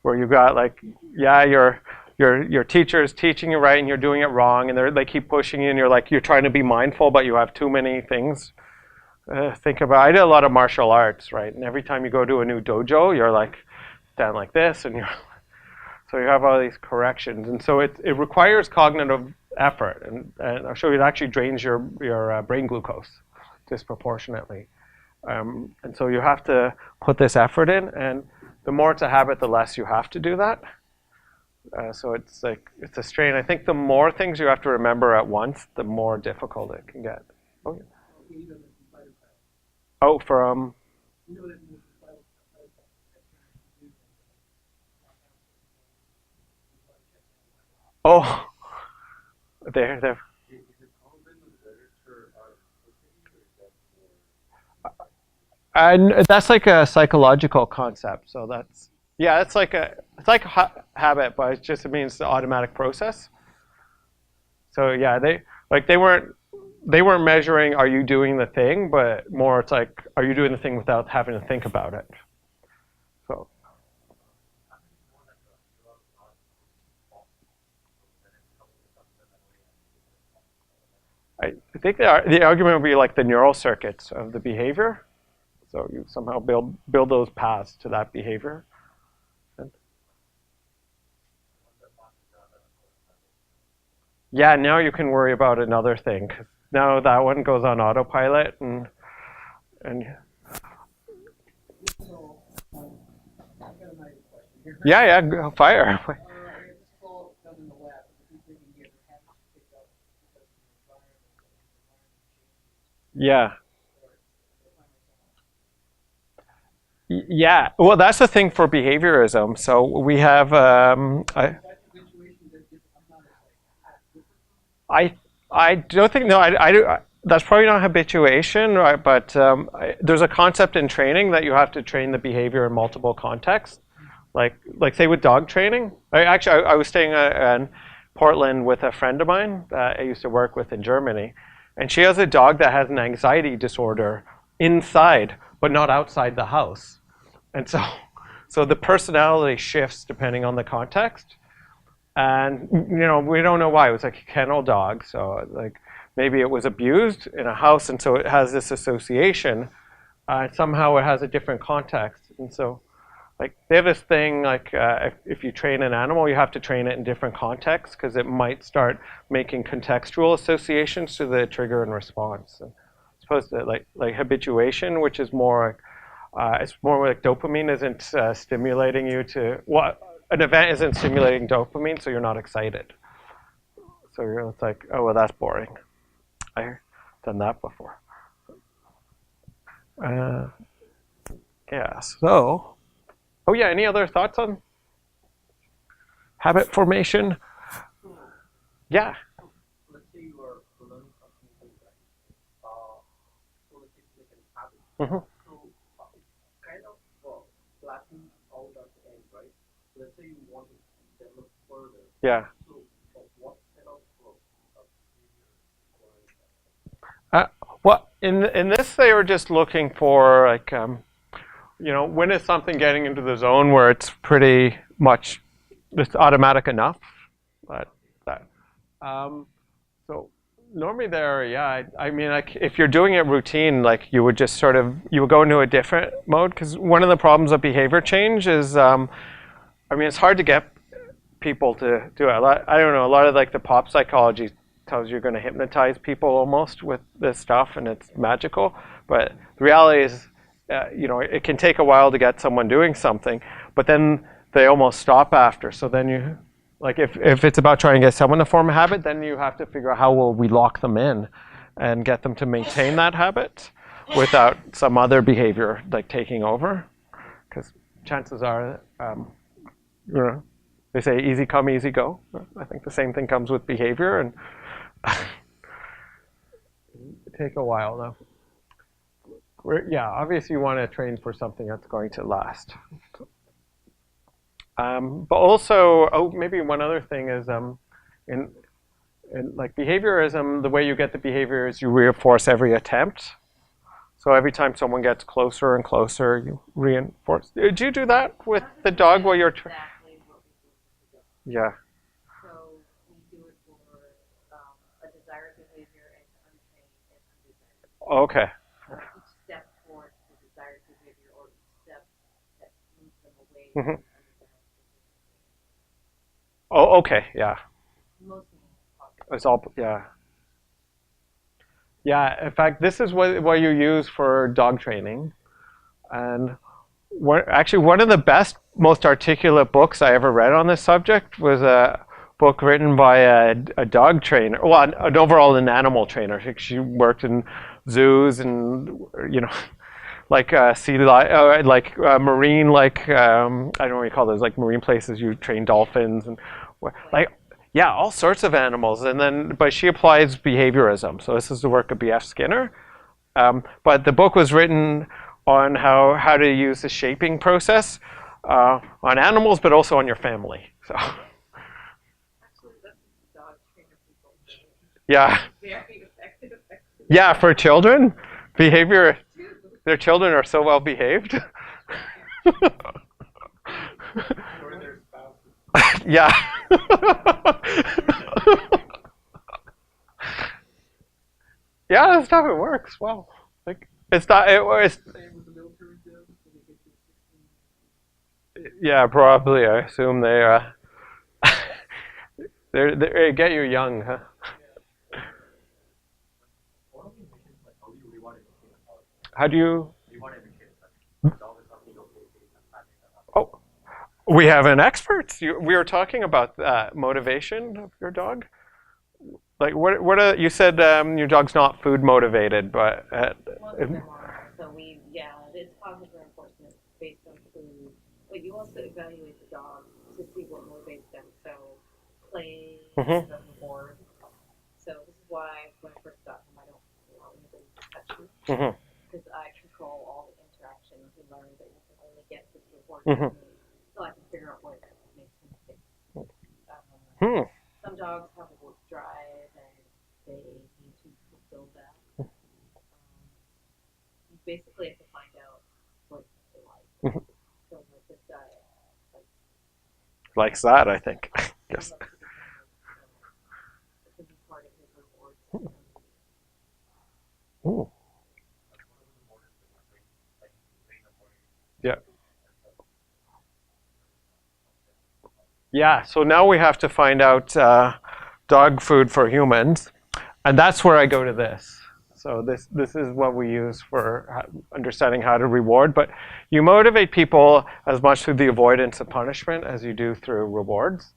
where you got like, yeah, your teacher is teaching you right and you're doing it wrong, and they keep pushing you, and you're trying to be mindful, but you have too many things. Think about, I did a lot of martial arts, right? And every time you go to a new dojo, you're like stand like this, and so you have all these corrections, and so it requires cognitive effort, and I'll show you it actually drains your brain glucose disproportionately, and so you have to put this effort in, and the more it's a habit, the less you have to do that. So it's a strain. I think the more things you have to remember at once, the more difficult it can get. Oh, yeah. Oh, from. Oh, they're and that's like a psychological concept. So that's it's like habit, but it means the automatic process. So yeah, they weren't measuring are you doing the thing, but more it's like are you doing the thing without having to think about it. So I think the argument would be like the neural circuits of the behavior. So you somehow build those paths to that behavior. Yeah, now you can worry about another thing. 'Cause now that one goes on autopilot and yeah, go fire. Yeah. Yeah, well, that's the thing for behaviorism. So we have, I don't think, no, I do, that's probably not habituation, right? But there's a concept in training that you have to train the behavior in multiple contexts. Like say with dog training. I was staying in Portland with a friend of mine that I used to work with in Germany. And she has a dog that has an anxiety disorder inside, but not outside the house. And so the personality shifts depending on the context. And, we don't know why. It was like a kennel dog. So like maybe it was abused in a house. And so it has this association. Somehow it has a different context. And so like they have this thing like if you train an animal, you have to train it in different contexts because it might start making contextual associations to the trigger and response. And as opposed to like habituation, which is more it's more like dopamine isn't stimulating you to an event isn't stimulating dopamine, so you're not excited. So it's like, oh well, that's boring. I've done that before. Yeah. So. Oh yeah, any other thoughts on habit formation? Yeah. Let's say you are learning something new, right? So let's say it's like a habit. Mm-hmm. So it's kind of flatten out at the end, right? Let's say you want to develop further. Yeah. So what kind of Well, in this they were just looking for like when is something getting into the zone where it's pretty much just automatic enough? But that. So normally I mean, like if you're doing it routine, like you would just you would go into a different mode because one of the problems of behavior change is, I mean, it's hard to get people to do it. I don't know, a lot of like the pop psychology tells you you're going to hypnotize people almost with this stuff and it's magical. But the reality is, it can take a while to get someone doing something, but then they almost stop after. So then you, like if it's about trying to get someone to form a habit, then you have to figure out how will we lock them in and get them to maintain that habit without some other behavior like taking over. Because chances are, they say easy come, easy go. I think the same thing comes with behavior and take a while though. Yeah, obviously you want to train for something that's going to last. But also, maybe one other thing is in like behaviorism, the way you get the behavior is you reinforce every attempt. So every time someone gets closer and closer, you reinforce. Did you do that with the dog while you're training? Exactly what we do. Yeah. So we do it for a desired behavior and untrained and undesired. Okay. Each step towards the desired behavior or each step that moves them away Mm-hmm. from undesired behavior. Oh, okay. Yeah. Mostly possible. It's all, yeah. Yeah, in fact, this is what you use for dog training. And actually, one of the best, most articulate books I ever read on this subject was a book written by a dog trainer, well, an animal trainer. She worked in zoos and, like marine, like, I don't know what you call those, like marine places you train dolphins. And like, Yeah, all sorts of animals. And then, but she applies behaviorism. So this is the work of B.F. Skinner. But the book was written on how to use the shaping process on animals, but also on your family. So. Actually, that's dog trainer people. Yeah. Very effective. Yeah, for children, behavior. Their children are so well behaved. Or their spouses. Yeah. Yeah, that's how it works. Wow. Like it's not. It's Same with the military exams, when they get to 16. yeah, probably. I assume they they get you young, huh? One of the missions, like, how do you reward education? How do you? Reward education, like, dog is something okay, Oh, we have an expert. We were talking about motivation of your dog. Like what you said your dog's not food motivated, but Most of them are. So it's cognitive reinforcement based on food. But you also evaluate the dog to see what motivates them. So play, the reward. So this is why when I first got him, I don't allow anybody to touch him. Because I control all the interaction. He learned that he can only get this reward from me. So I can figure out what makes him tick. Some dogs have a work drive and they need to fulfill that. You basically have to find out what they like. So like this guy likes that, I think. Yes. loves to be so it can be part of his rewards. Ooh. Yeah. Yeah, so now we have to find out dog food for humans, and that's where I go to this. So this is what we use for understanding how to reward, but you motivate people as much through the avoidance of punishment as you do through rewards.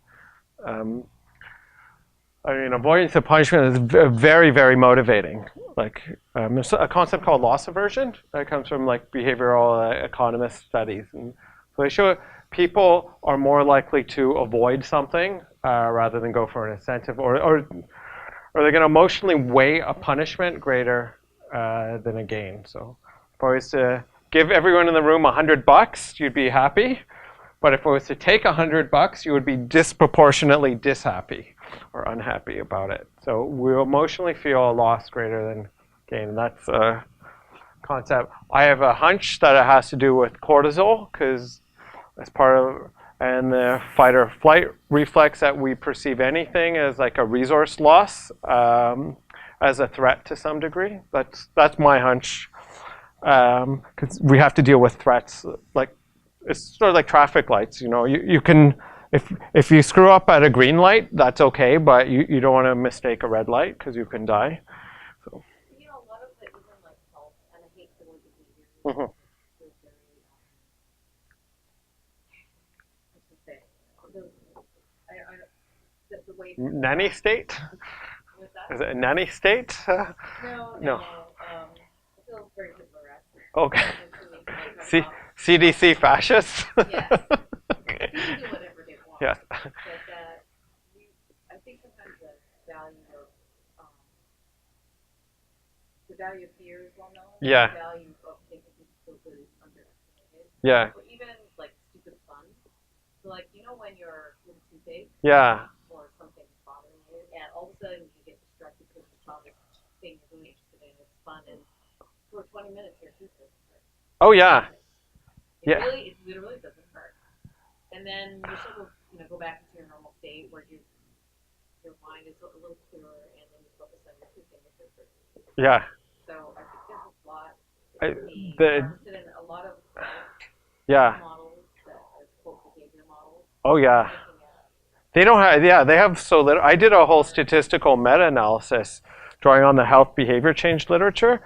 Avoidance of punishment is very, very motivating. Like there's a concept called loss aversion that comes from like behavioral economist studies, and so they show people are more likely to avoid something rather than go for an incentive, or they're going to emotionally weigh a punishment greater than a gain. So if I was to give everyone in the room $100, you'd be happy. But if I was to take $100, you would be disproportionately dishappy or unhappy about it. So we emotionally feel a loss greater than gain. And that's a concept. I have a hunch that it has to do with cortisol, because as part of, and the fight or flight reflex, that we perceive anything as like a resource loss, as a threat to some degree. That's my hunch, because we have to deal with threats. Like it's sort of like traffic lights. You can, if you screw up at a green light, that's okay, but you don't want to mistake a red light because you can die. So. A lot of it isn't like health, and I hate the word behavior. The way Nanny state? with that? Is it a nanny state? No. No. I feel very Hitler-esque. Okay. See, CDC fascists? Yes. Okay. They can do whatever they want. Yes. But I think sometimes the value of fear is well known. Yeah. The value of making people feel good is underestimated. Yeah. Or even like stupid fun. So like when you're with a toothache. Yeah. Or something's bothering you, and all of a sudden you get distracted because you saw this thing you're really interested in, it's fun, and for 20 minutes your tooth doesn't hurt. Oh yeah. It literally doesn't hurt. And then you sort of go back into your normal state where your mind is a little clearer, and then you focus on your tooth and your tooth hurts. Yeah. So I think there's a lot. In a lot of models that are quote behavior models. Oh yeah. They don't have, they have so little. I did a whole statistical meta-analysis drawing on the health behavior change literature.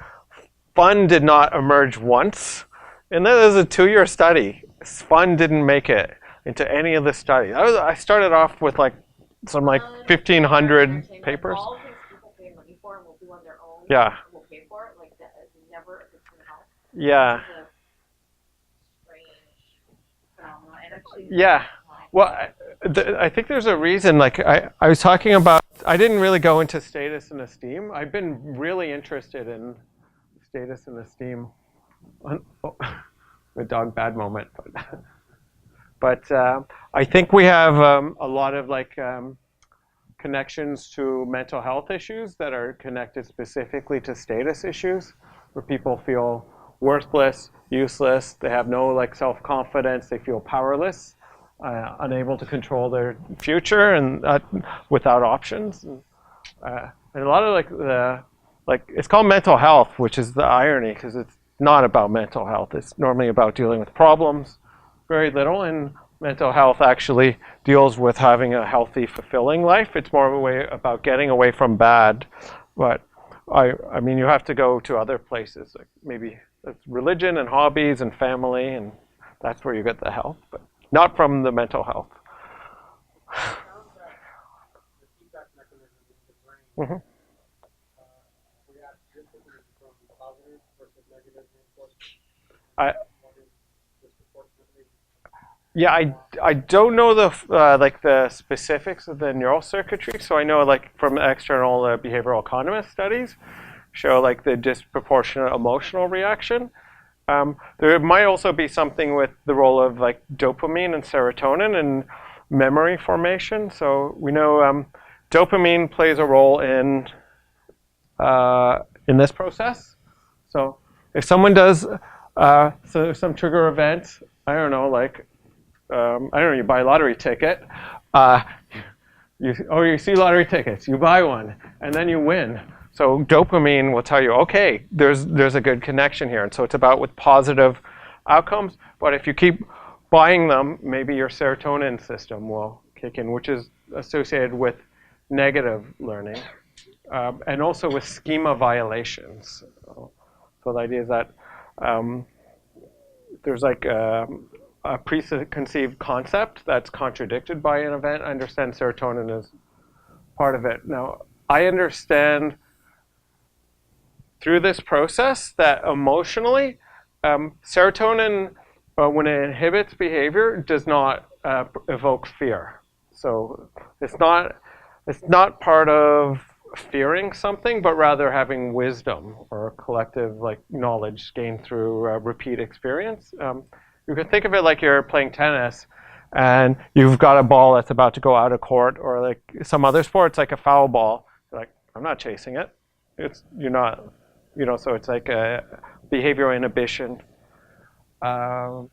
Fun did not emerge once. And that was a 2-year study. Fun didn't make it into any of the studies. I started off with some 1,500 papers. All things people pay money for and will do on their own. Yeah. Will pay for it. Like that is never a good thing at all. Yeah. It's a strange phenomenon. And actually, Yeah. Well, I think there's a reason. Like I was talking about, I didn't really go into status and esteem. I've been really interested in status and esteem. A dog bad moment, but I think we have a lot of like connections to mental health issues that are connected specifically to status issues, where people feel worthless, useless. They have no like self-confidence. They feel powerless. Unable to control their future and without options, and a lot of like it's called mental health, which is the irony because it's not about mental health. It's normally about dealing with problems. Very little in mental health actually deals with having a healthy, fulfilling life. It's more of a way about getting away from bad. But I mean, you have to go to other places, like maybe it's religion and hobbies and family, and that's where you get the health. But not from the mental health. The feedback mechanism in the brain Mm-hmm. reacts differently from positive versus negative reinforcement. What is disproportionately? Yeah, I don't know the like the specifics of the neural circuitry. So I know like from external behavioral economist studies show like the disproportionate emotional reaction. There might also be something with the role of like dopamine and serotonin and memory formation. So we know dopamine plays a role in this process. So if someone does so some trigger event, I don't know, like I don't know, you buy a lottery ticket. You see lottery tickets, you buy one, and then you win. So dopamine will tell you, okay, there's a good connection here. And so it's about with positive outcomes. But if you keep buying them, maybe your serotonin system will kick in, which is associated with negative learning. And also with schema violations. So the idea is that there's like a preconceived concept that's contradicted by an event. I understand serotonin is part of it. Now, I understand through this process that emotionally, serotonin, when it inhibits behavior, does not evoke fear. So it's not part of fearing something, but rather having wisdom or collective like knowledge gained through repeat experience. You can think of it like you're playing tennis and you've got a ball that's about to go out of court, or like some other sports, like a foul ball. You're like, I'm not chasing it. You're not, so it's like a behavioral inhibition. I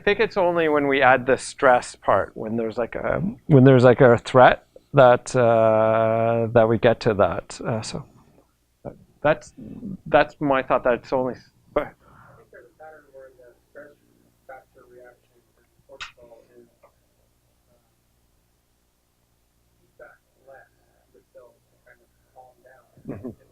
think it's only when we add the stress part, when there's like a threat, that we get to that. So that's my thought. That it's only. I think there's a pattern where the stress factor reaction and cortisol is feedback less the cells to kind of calm down. Mm-hmm.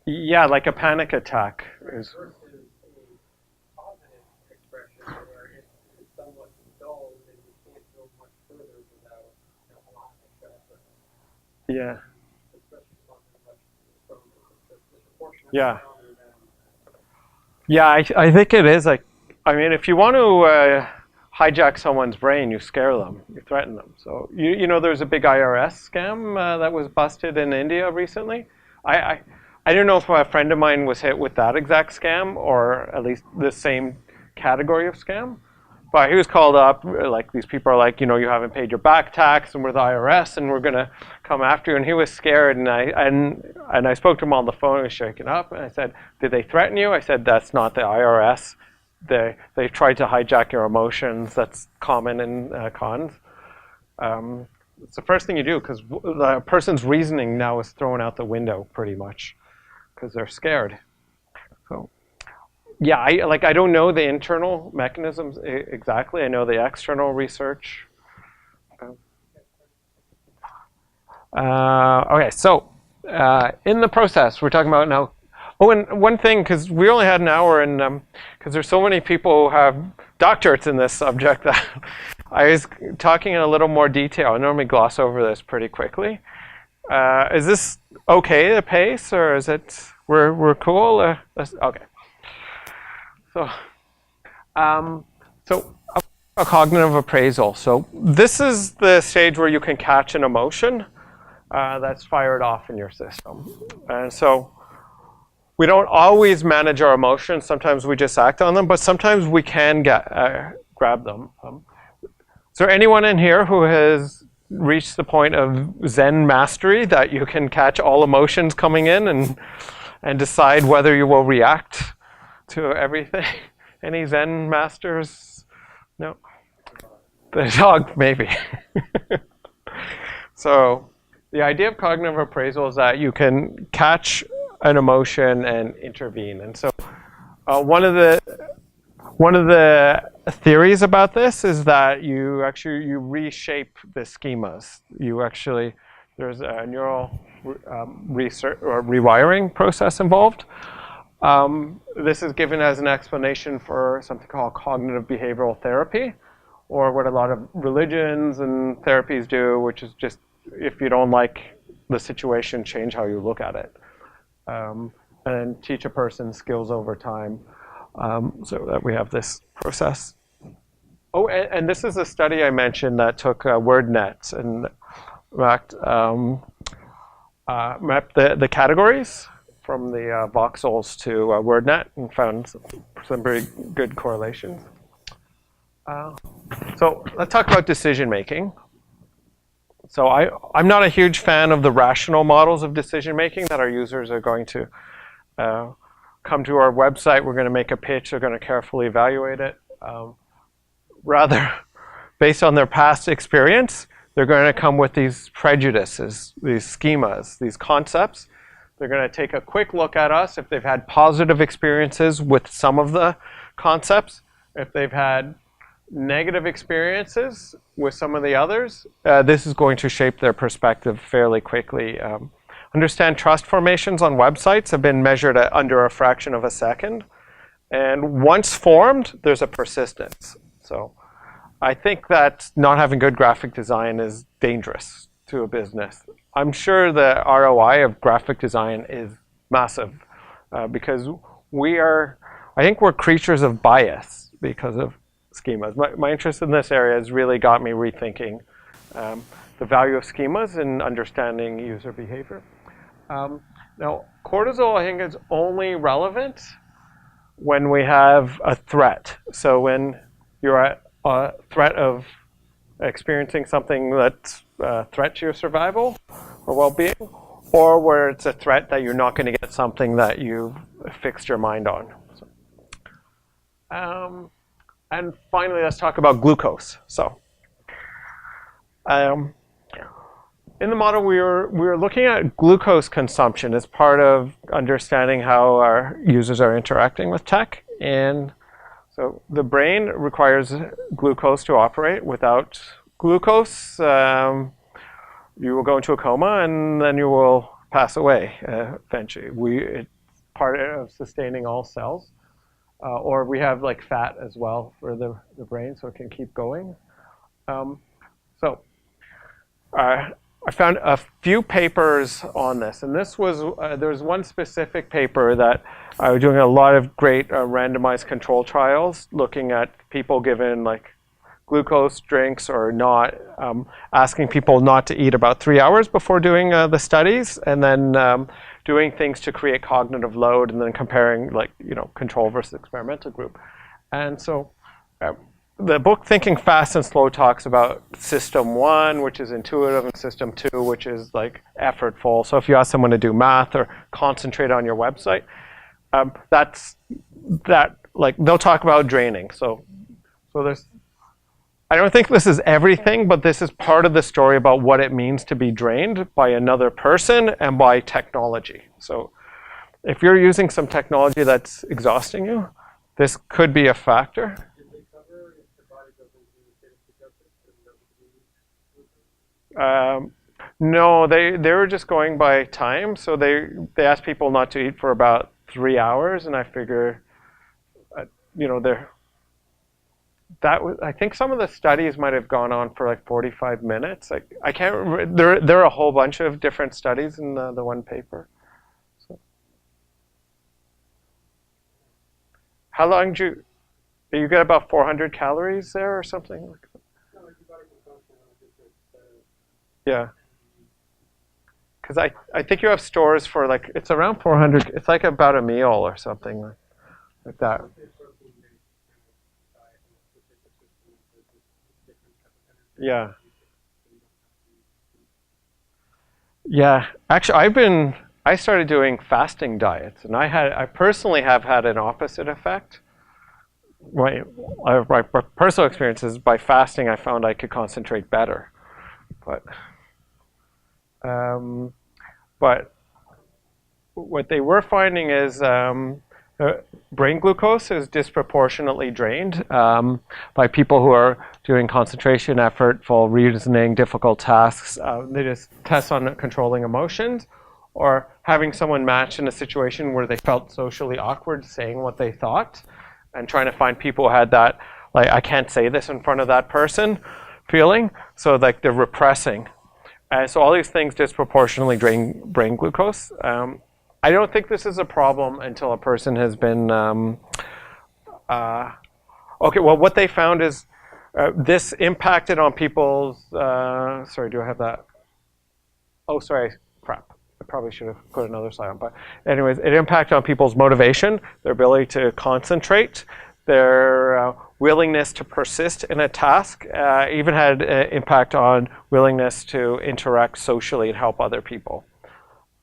Yeah, like a panic attack is. Versus a positive expression where it's somewhat dull and you can't go much further without a lot of stress. Yeah. Especially something much from the disproportionate. Yeah. Yeah, I think it is like, I mean, if you want to hijack someone's brain, you scare them, you threaten them. So you know, there's a big Irs scam that was busted in India recently. I don't know if a friend of mine was hit with that exact scam, or at least the same category of scam. But he was called up, like these people are like, you haven't paid your back tax, and we're the IRS, and we're gonna come after you. And he was scared, and I spoke to him on the phone. He was shaking up, and I said, "Did they threaten you?" I said, "That's not the IRS. They tried to hijack your emotions. That's common in cons." It's the first thing you do, because the person's reasoning now is thrown out the window pretty much, because they're scared. So, yeah, I don't know the internal mechanisms exactly. I know the external research. Okay, so in the process, we're talking about now. Oh, and one thing, because we only had an hour, and because there's so many people who have doctorates in this subject, that I was talking in a little more detail. I normally gloss over this pretty quickly. Is this okay, the pace, or is it we're cool? Okay. So, a cognitive appraisal. So this is the stage where you can catch an emotion that's fired off in your system. And so we don't always manage our emotions. Sometimes we just act on them, but sometimes we can grab them. Is there anyone in here who has reached the point of Zen mastery that you can catch all emotions coming in and decide whether you will react to everything? Any Zen masters? No? The dog, maybe. So the idea of cognitive appraisal is that you can catch an emotion and intervene. And so one of the theories about this is that you reshape the schemas. There's a neural research or rewiring process involved. This is given as an explanation for something called cognitive behavioral therapy, or what a lot of religions and therapies do, which is just, if you don't like the situation, change how you look at it. And teach a person skills over time, so that we have this process. Oh, and this is a study I mentioned that took word nets and mapped the categories from the voxels to WordNet and found some very good correlations. So let's talk about decision making. So I'm not a huge fan of the rational models of decision making that our users are going to come to our website, we're going to make a pitch, they're going to carefully evaluate it. Rather, based on their past experience, they're going to come with these prejudices, these schemas, these concepts. They're going to take a quick look at us if they've had positive experiences with some of the concepts. If they've had negative experiences with some of the others, this is going to shape their perspective fairly quickly. Understand trust formations on websites have been measured at under a fraction of a second. And once formed, there's a persistence. So I think that not having good graphic design is dangerous to a business. I'm sure the ROI of graphic design is massive because I think we're creatures of bias because of schemas. My interest in this area has really got me rethinking the value of schemas and understanding user behavior. Now, cortisol, I think, is only relevant when we have a threat. So when you're at a threat of experiencing something that's a threat to your survival or well-being, or where it's a threat that you're not going to get something that you've fixed your mind on. And finally, let's talk about glucose. So in the model, we were looking at glucose consumption as part of understanding how our users are interacting with tech. And so the brain requires glucose to operate. Without glucose, you will go into a coma and then you will pass away eventually. It's part of sustaining all cells. Or we have like fat as well for the brain, so it can keep going. I found a few papers on this, and this was there's one specific paper that I was doing a lot of great randomized control trials, looking at people given like glucose drinks or not, asking people not to eat about 3 hours before doing the studies, and then doing things to create cognitive load, and then comparing control versus experimental group. And so the book Thinking Fast and Slow talks about system 1, which is intuitive, and system 2, which is like effortful. So if you ask someone to do math or concentrate on your website, they'll talk about draining. So there's, I don't think this is everything, but this is part of the story about what it means to be drained by another person and by technology. So if you're using some technology that's exhausting you, this could be a factor. Did they cover if the body doesn't do the No, they were just going by time. So they asked people not to eat for about 3 hours, and I figure, I think some of the studies might have gone on for like 45 minutes. I can't remember. There are a whole bunch of different studies in the one paper. So, how long do you? You get about 400 calories there or something like that. Yeah. Because I think you have stores for like, it's around 400, it's like about a meal or something like that. Yeah. Yeah. Actually, I started doing fasting diets, and I personally have had an opposite effect. My personal experience is by fasting, I found I could concentrate better. But what they were finding is brain glucose is disproportionately drained by people who are doing concentration, effortful reasoning, difficult tasks. They just test on controlling emotions, or having someone match in a situation where they felt socially awkward saying what they thought, and trying to find people who had that, like, I can't say this in front of that person feeling, so like they're repressing. So all these things disproportionately drain brain glucose. I don't think this is a problem until a person has been, okay, well, what they found is this impacted on people's, sorry, do I have that? Oh, sorry, crap. I probably should have put another slide on, but anyways, it impacted on people's motivation, their ability to concentrate, their willingness to persist in a task, even had impact on willingness to interact socially and help other people.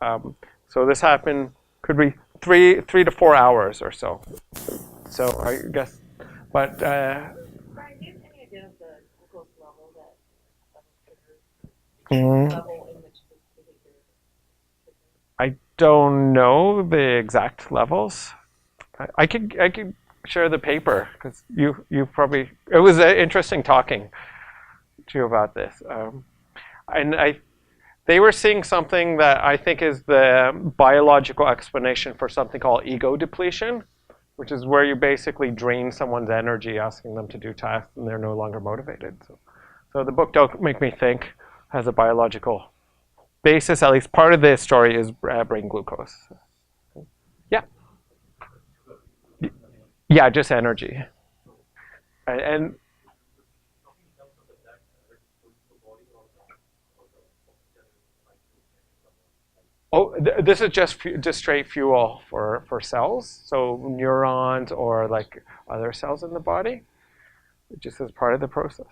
So this happened, could be three to 4 hours or so. So I guess, but Brian, do you have any idea of the glucose level that level in which this behavior triggers? I don't know the exact levels. I could share the paper, because you probably, it was interesting talking to you about this. And they were seeing something that I think is the biological explanation for something called ego depletion, which is where you basically drain someone's energy, asking them to do tasks, and they're no longer motivated. So the book, Don't Make Me Think, has a biological basis. At least part of the story is brain glucose. Yeah. Yeah, just energy. And this is just straight fuel for cells, so neurons or like other cells in the body, just as part of the process.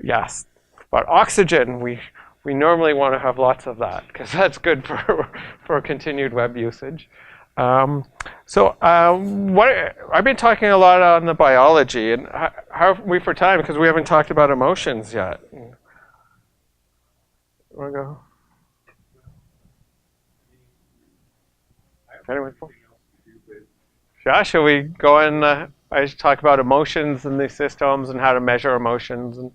Yes, but oxygen, we normally want to have lots of that, because that's good for continued web usage. What I've been talking a lot on the biology, and how are we for time? Because we haven't talked about emotions yet. Want to go? Anyway, yeah, shall we go and I should talk about emotions and the systems and how to measure emotions and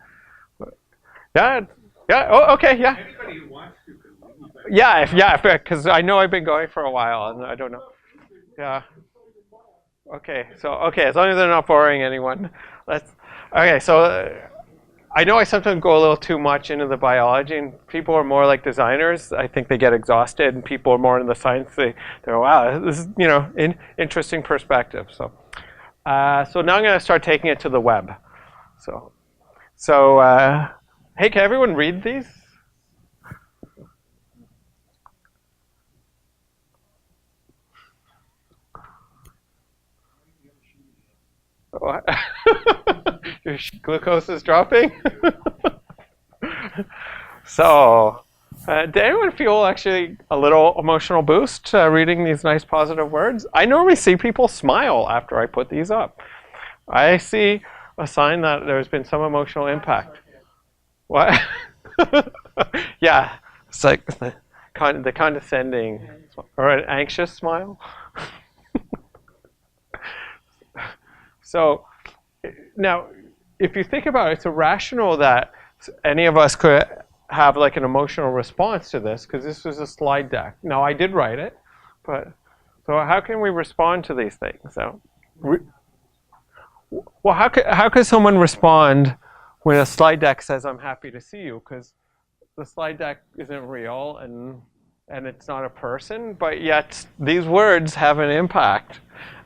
yeah. Oh, okay, yeah. Anybody who wants to can leave. Yeah, because I know I've been going for a while and I don't know. Yeah. Okay, as long as they're not boring anyone, okay. So I know I sometimes go a little too much into the biology, and people are more like designers. I think they get exhausted, and people are more in the science. They're wow, this is interesting perspective. So now I'm going to start taking it to the web. Hey, can everyone read these? Your glucose is dropping? So, did anyone feel actually a little emotional boost reading these nice positive words? I normally see people smile after I put these up. I see a sign that there's been some emotional impact. What? Yeah, it's like the condescending or an anxious smile. So now, if you think about it, it's irrational that any of us could have like an emotional response to this, because this was a slide deck. Now, I did write it, but so how can we respond to these things? So, well, how could someone respond when a slide deck says, "I'm happy to see you"? Because the slide deck isn't real and it's not a person, but yet these words have an impact.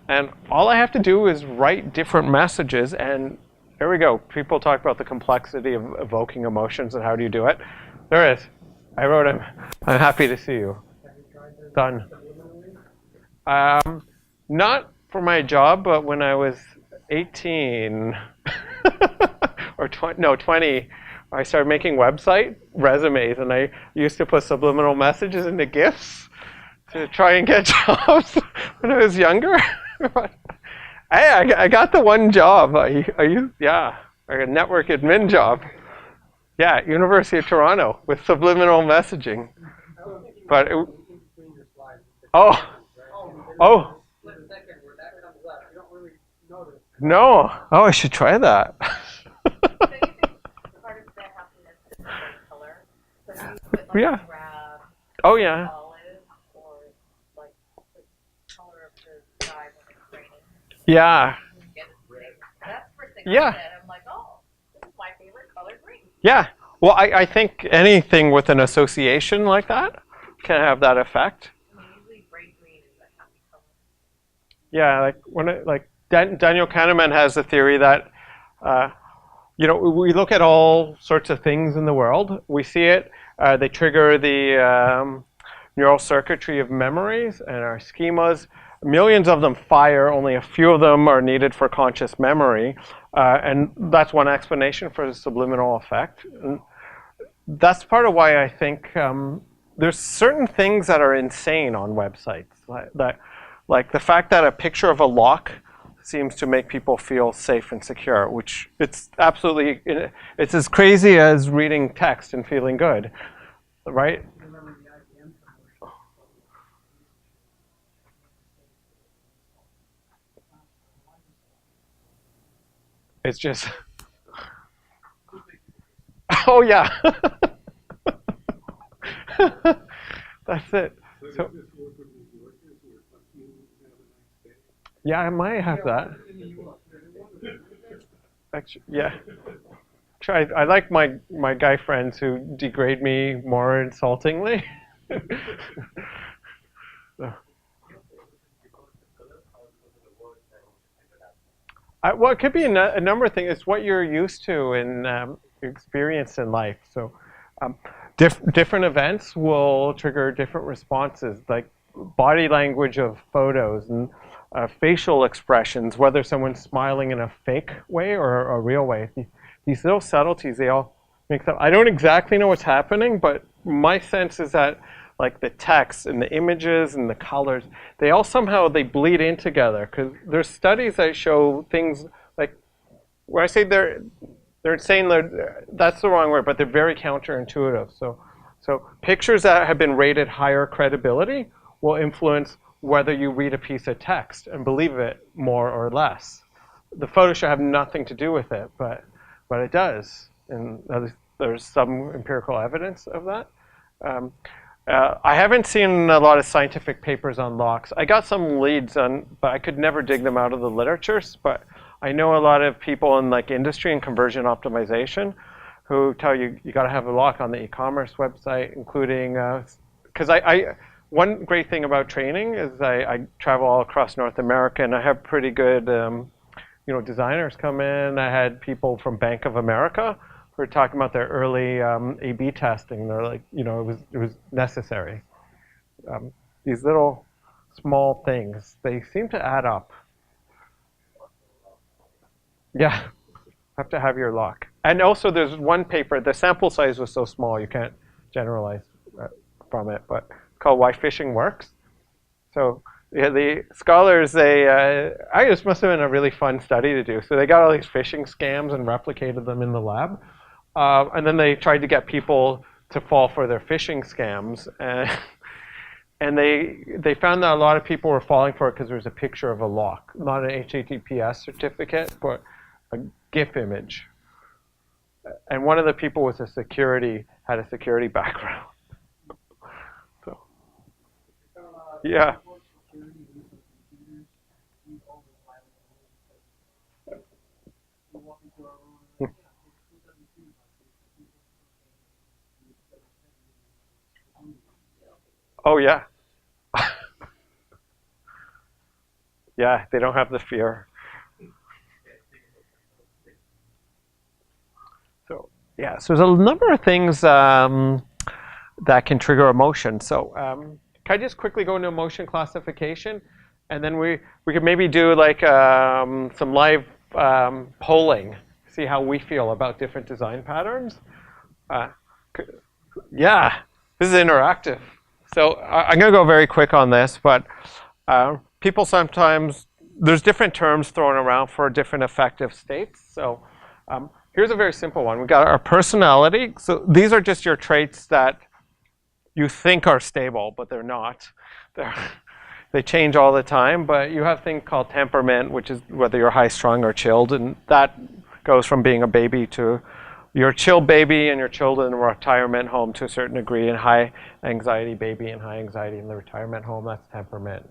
And all I have to do is write different messages, and there we go. People talk about the complexity of evoking emotions and how do you do it. There it is. I wrote him. I'm happy to see you. Done. Not for my job, but when I was 18 or 20, I started making website resumes, and I used to put subliminal messages into GIFs to try and get jobs when I was younger. Hey, I got the one job. Yeah, a network admin job. Yeah, University of Toronto with subliminal messaging. But oh. No. Oh, I should try that. So you think part of the happiness is the color? So do you put like Yeah. drab, Oh yeah. olive, or like the color of the sky when it's raining? Yeah. You get it green. That's the first thing Yeah. I said. I'm like, oh, this is my favorite color, green. Yeah. Well, I think anything with an association like that can have that effect. I mean, usually bright green is a happy color. Yeah, like Daniel Kahneman has a theory that, we look at all sorts of things in the world. We see it. They trigger the neural circuitry of memories and our schemas. Millions of them fire. Only a few of them are needed for conscious memory. And that's one explanation for the subliminal effect. And that's part of why I think there's certain things that are insane on websites. Like the fact that a picture of a lock seems to make people feel safe and secure, which it's absolutely, it's as crazy as reading text and feeling good, right? It's just, oh yeah. That's it. So, yeah, I might have that. Actually, yeah. I like my guy friends who degrade me more insultingly. Well, it could be a number of things. It's what you're used to and experienced in life. So different events will trigger different responses, like body language of photos and facial expressions, whether someone's smiling in a fake way or a real way. These little subtleties, they all make up. I don't exactly know what's happening, but my sense is that like the text and the images and the colors, they all somehow they bleed in together, because there's studies that show things like, where I say they're saying that's the wrong word, but they're very counterintuitive. So pictures that have been rated higher credibility will influence whether you read a piece of text and believe it more or less. The photo should have nothing to do with it, but it does, and there's some empirical evidence of that. I haven't seen a lot of scientific papers on locks. I got some leads on, but I could never dig them out of the literature. But I know a lot of people in like industry and conversion optimization who tell you got to have a lock on the e-commerce website, including because one great thing about training is I travel all across North America, and I have pretty good designers come in. I had people from Bank of America who were talking about their early A/B testing. They're like, it was necessary. These little small things, they seem to add up. Yeah, have to have your lock. And also, there's one paper. The sample size was so small you can't generalize from it, but it's called "Why Phishing Works." So yeah, the scholars, this must have been a really fun study to do. So they got all these phishing scams and replicated them in the lab. And then they tried to get people to fall for their phishing scams. And they found that a lot of people were falling for it because there was a picture of a lock, not an HTTPS certificate, but a GIF image. And one of the people was had a security background. So, yeah. Oh yeah. Yeah, they don't have the fear. So yeah, so there's a number of things that can trigger emotion. So can I just quickly go into emotion classification, and then we could maybe do like some live polling, see how we feel about different design patterns. Yeah, this is interactive. So I'm going to go very quick on this, but people sometimes, there's different terms thrown around for different affective states. So here's a very simple one. We've got our personality. So these are just your traits that you think are stable, but they're not. They change all the time, but you have a thing called temperament, which is whether you're high-strung or chilled, and that goes from being a baby to you're a chill baby and you're chilled in a retirement home to a certain degree, and high anxiety baby and high anxiety in the retirement home. That's temperament.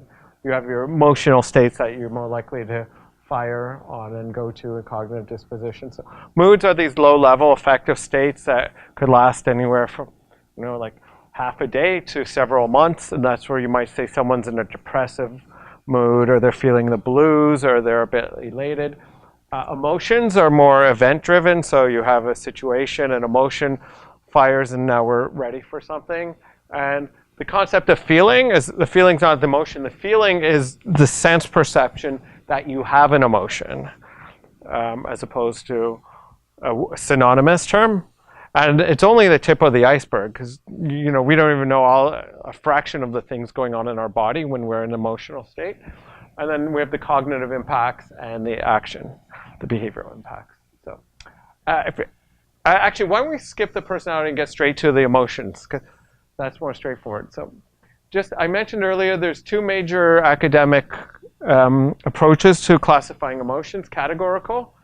You have your emotional states that you're more likely to fire on and go to a cognitive disposition. So moods are these low-level affective states that could last anywhere from, like half a day to several months, and that's where you might say someone's in a depressive mood, or they're feeling the blues, or they're a bit elated. Emotions are more event-driven, so you have a situation, an emotion fires, and now we're ready for something. And the concept of feeling is, the feeling's not the emotion. The feeling is the sense perception that you have an emotion, as opposed to a synonymous term. And it's only the tip of the iceberg, because we don't even know a fraction of the things going on in our body when we're in an emotional state. And then we have the cognitive impacts and the action, the behavioral impacts. So actually, why don't we skip the personality and get straight to the emotions, because that's more straightforward. So I mentioned earlier, there's two major academic approaches to classifying emotions, categorical.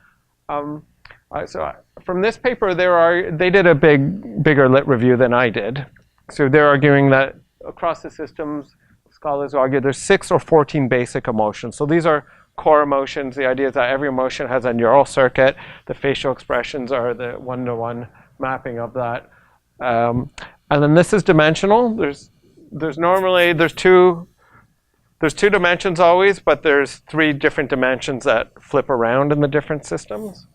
So from this paper, they did a bigger lit review than I did. So they're arguing that across the systems, scholars argue there's 6 or 14 basic emotions. So these are core emotions. The idea is that every emotion has a neural circuit. The facial expressions are the one-to-one mapping of that. And then this is dimensional. There's two dimensions always, but there's 3 different dimensions that flip around in the different systems.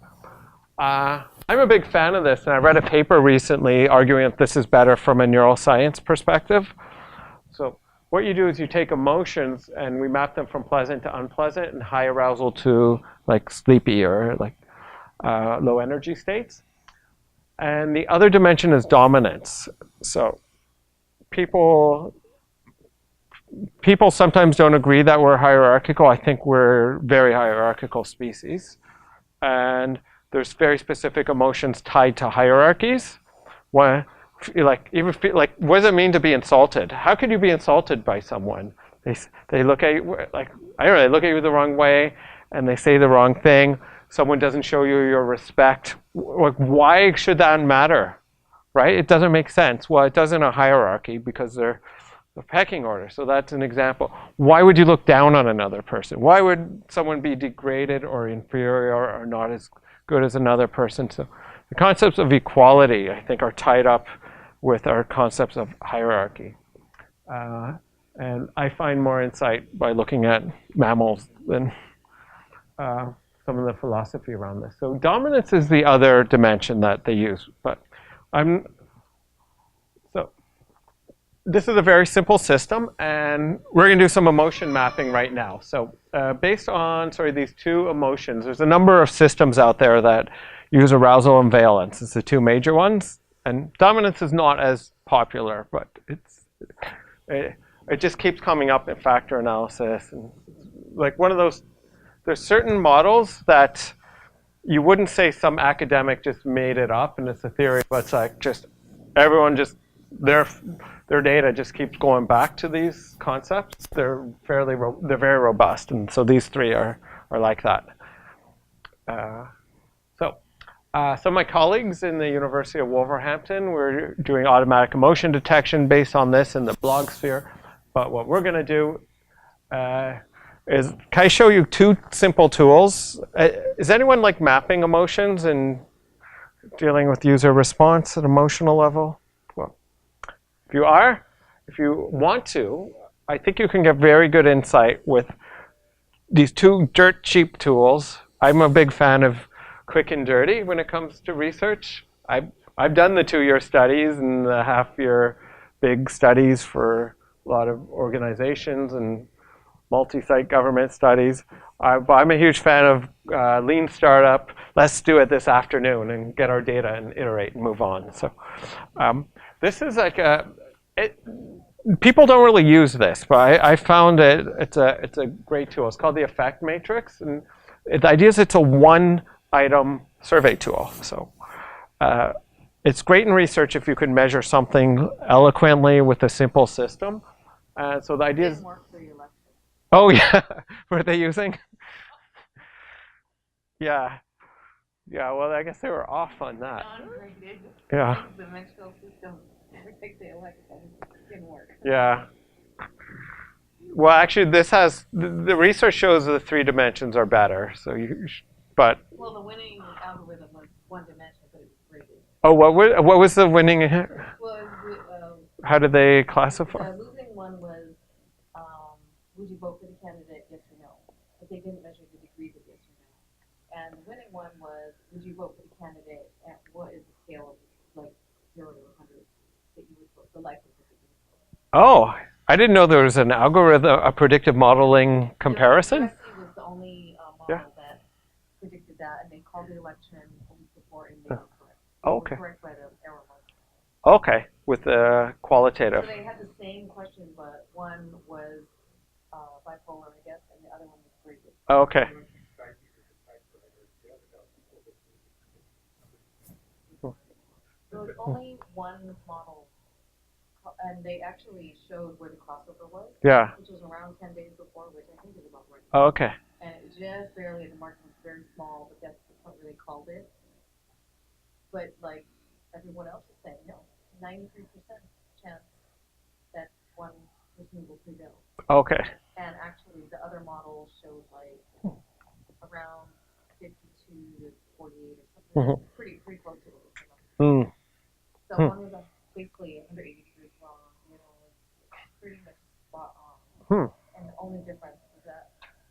I'm a big fan of this, and I read a paper recently arguing that this is better from a neuroscience perspective. So what you do is you take emotions and we map them from pleasant to unpleasant and high arousal to like sleepy or like low energy states. And the other dimension is dominance. So people sometimes don't agree that we're hierarchical. I think we're very hierarchical species. And there's very specific emotions tied to hierarchies. What does it mean to be insulted? How could you be insulted by someone? They look at you like, I don't know, they look at you the wrong way and they say the wrong thing. Someone doesn't show you your respect. Why should that matter? Right? It doesn't make sense. Well, it does in a hierarchy because they're the pecking order. So that's an example. Why would you look down on another person? Why would someone be degraded or inferior or not as good as another person? So the concepts of equality, I think, are tied up with our concepts of hierarchy. And I find more insight by looking at mammals than some of the philosophy around this. So dominance is the other dimension that they use. But so this is a very simple system, and we're going to do some emotion mapping right now. So based on these 2 emotions, there's a number of systems out there that use arousal and valence. It's the 2 major ones. And dominance is not as popular, but it just keeps coming up in factor analysis. And like one of those, there's certain models that you wouldn't say some academic just made it up and it's a theory, but it's like just everyone just, their data just keeps going back to these concepts. They're very robust, and so these 3 are like that. Some of my colleagues in the University of Wolverhampton were doing automatic emotion detection based on this in the blog sphere. But what we're going to do is, can I show you 2 simple tools? Is anyone like mapping emotions and dealing with user response at emotional level? Well, if you want to, I think you can get very good insight with these two dirt cheap tools. I'm a big fan of quick and dirty when it comes to research. I've done the 2-year studies and the half-year big studies for a lot of organizations and multi-site government studies. I'm a huge fan of lean startup. Let's do it this afternoon and get our data and iterate and move on. So this is like people don't really use this, but I found it's a great tool. It's called the Effect Matrix, and the idea is it's a one-item survey tool. So it's great in research if you can measure something eloquently with a simple system. So the idea is. Oh yeah, what are they using? Yeah. Yeah, well, I guess they were off on that. Yeah. Dimensional system. The election didn't work. Yeah. Well, actually, this has the research shows the 3 dimensions are better. So but. Well, the winning algorithm was 1 dimension, but it was graded. Oh, what was the winning? Well, how did they classify? The losing one was, would you vote for the candidate, yes or no? But they didn't measure the degrees of yes or no. And the winning one was, would you vote for the candidate, and what is the scale of, like, 0 to 100 that you would vote, the likelihood that you would vote? Oh, I didn't know there was an algorithm, a predictive modeling comparison. It was the only model that predicted that, and they called the election a week before, and they were correct. They were correct by the error margin. Okay, with the qualitative. So they had the same question, but one was bipolar, I guess, and the other one was graded. Okay. There was only one model, and they actually showed where the crossover was. Yeah. Which was around 10 days before, which I think is about right. Oh, okay. And just barely, the margin was very small, but that's what really called it. But like everyone else is saying, no, 93% chance that one person will prevail. Okay. And actually, the other model showed like around 52 to 48 or something. Pretty close to it. So one was basically 180 degrees wrong, pretty much spot on. And the only difference is that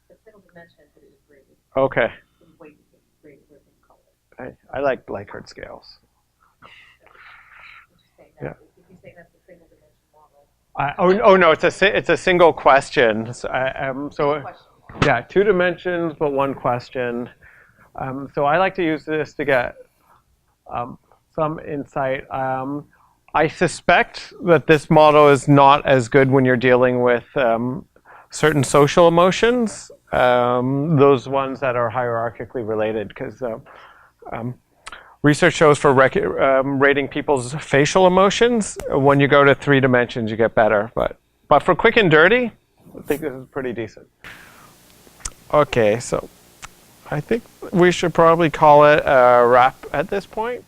the single dimension, but it was graded. Okay. It was weighted, graded with color. I like Likert scales. If you say that's a single dimension model. Oh no, it's a single question. So, yeah, 2 dimensions but 1 question. So I like to use this to get some insight. I suspect that this model is not as good when you're dealing with certain social emotions, those ones that are hierarchically related, because research shows for rating people's facial emotions, when you go to 3 dimensions, you get better. But for quick and dirty, I think this is pretty decent. Okay, so I think we should probably call it a wrap at this point.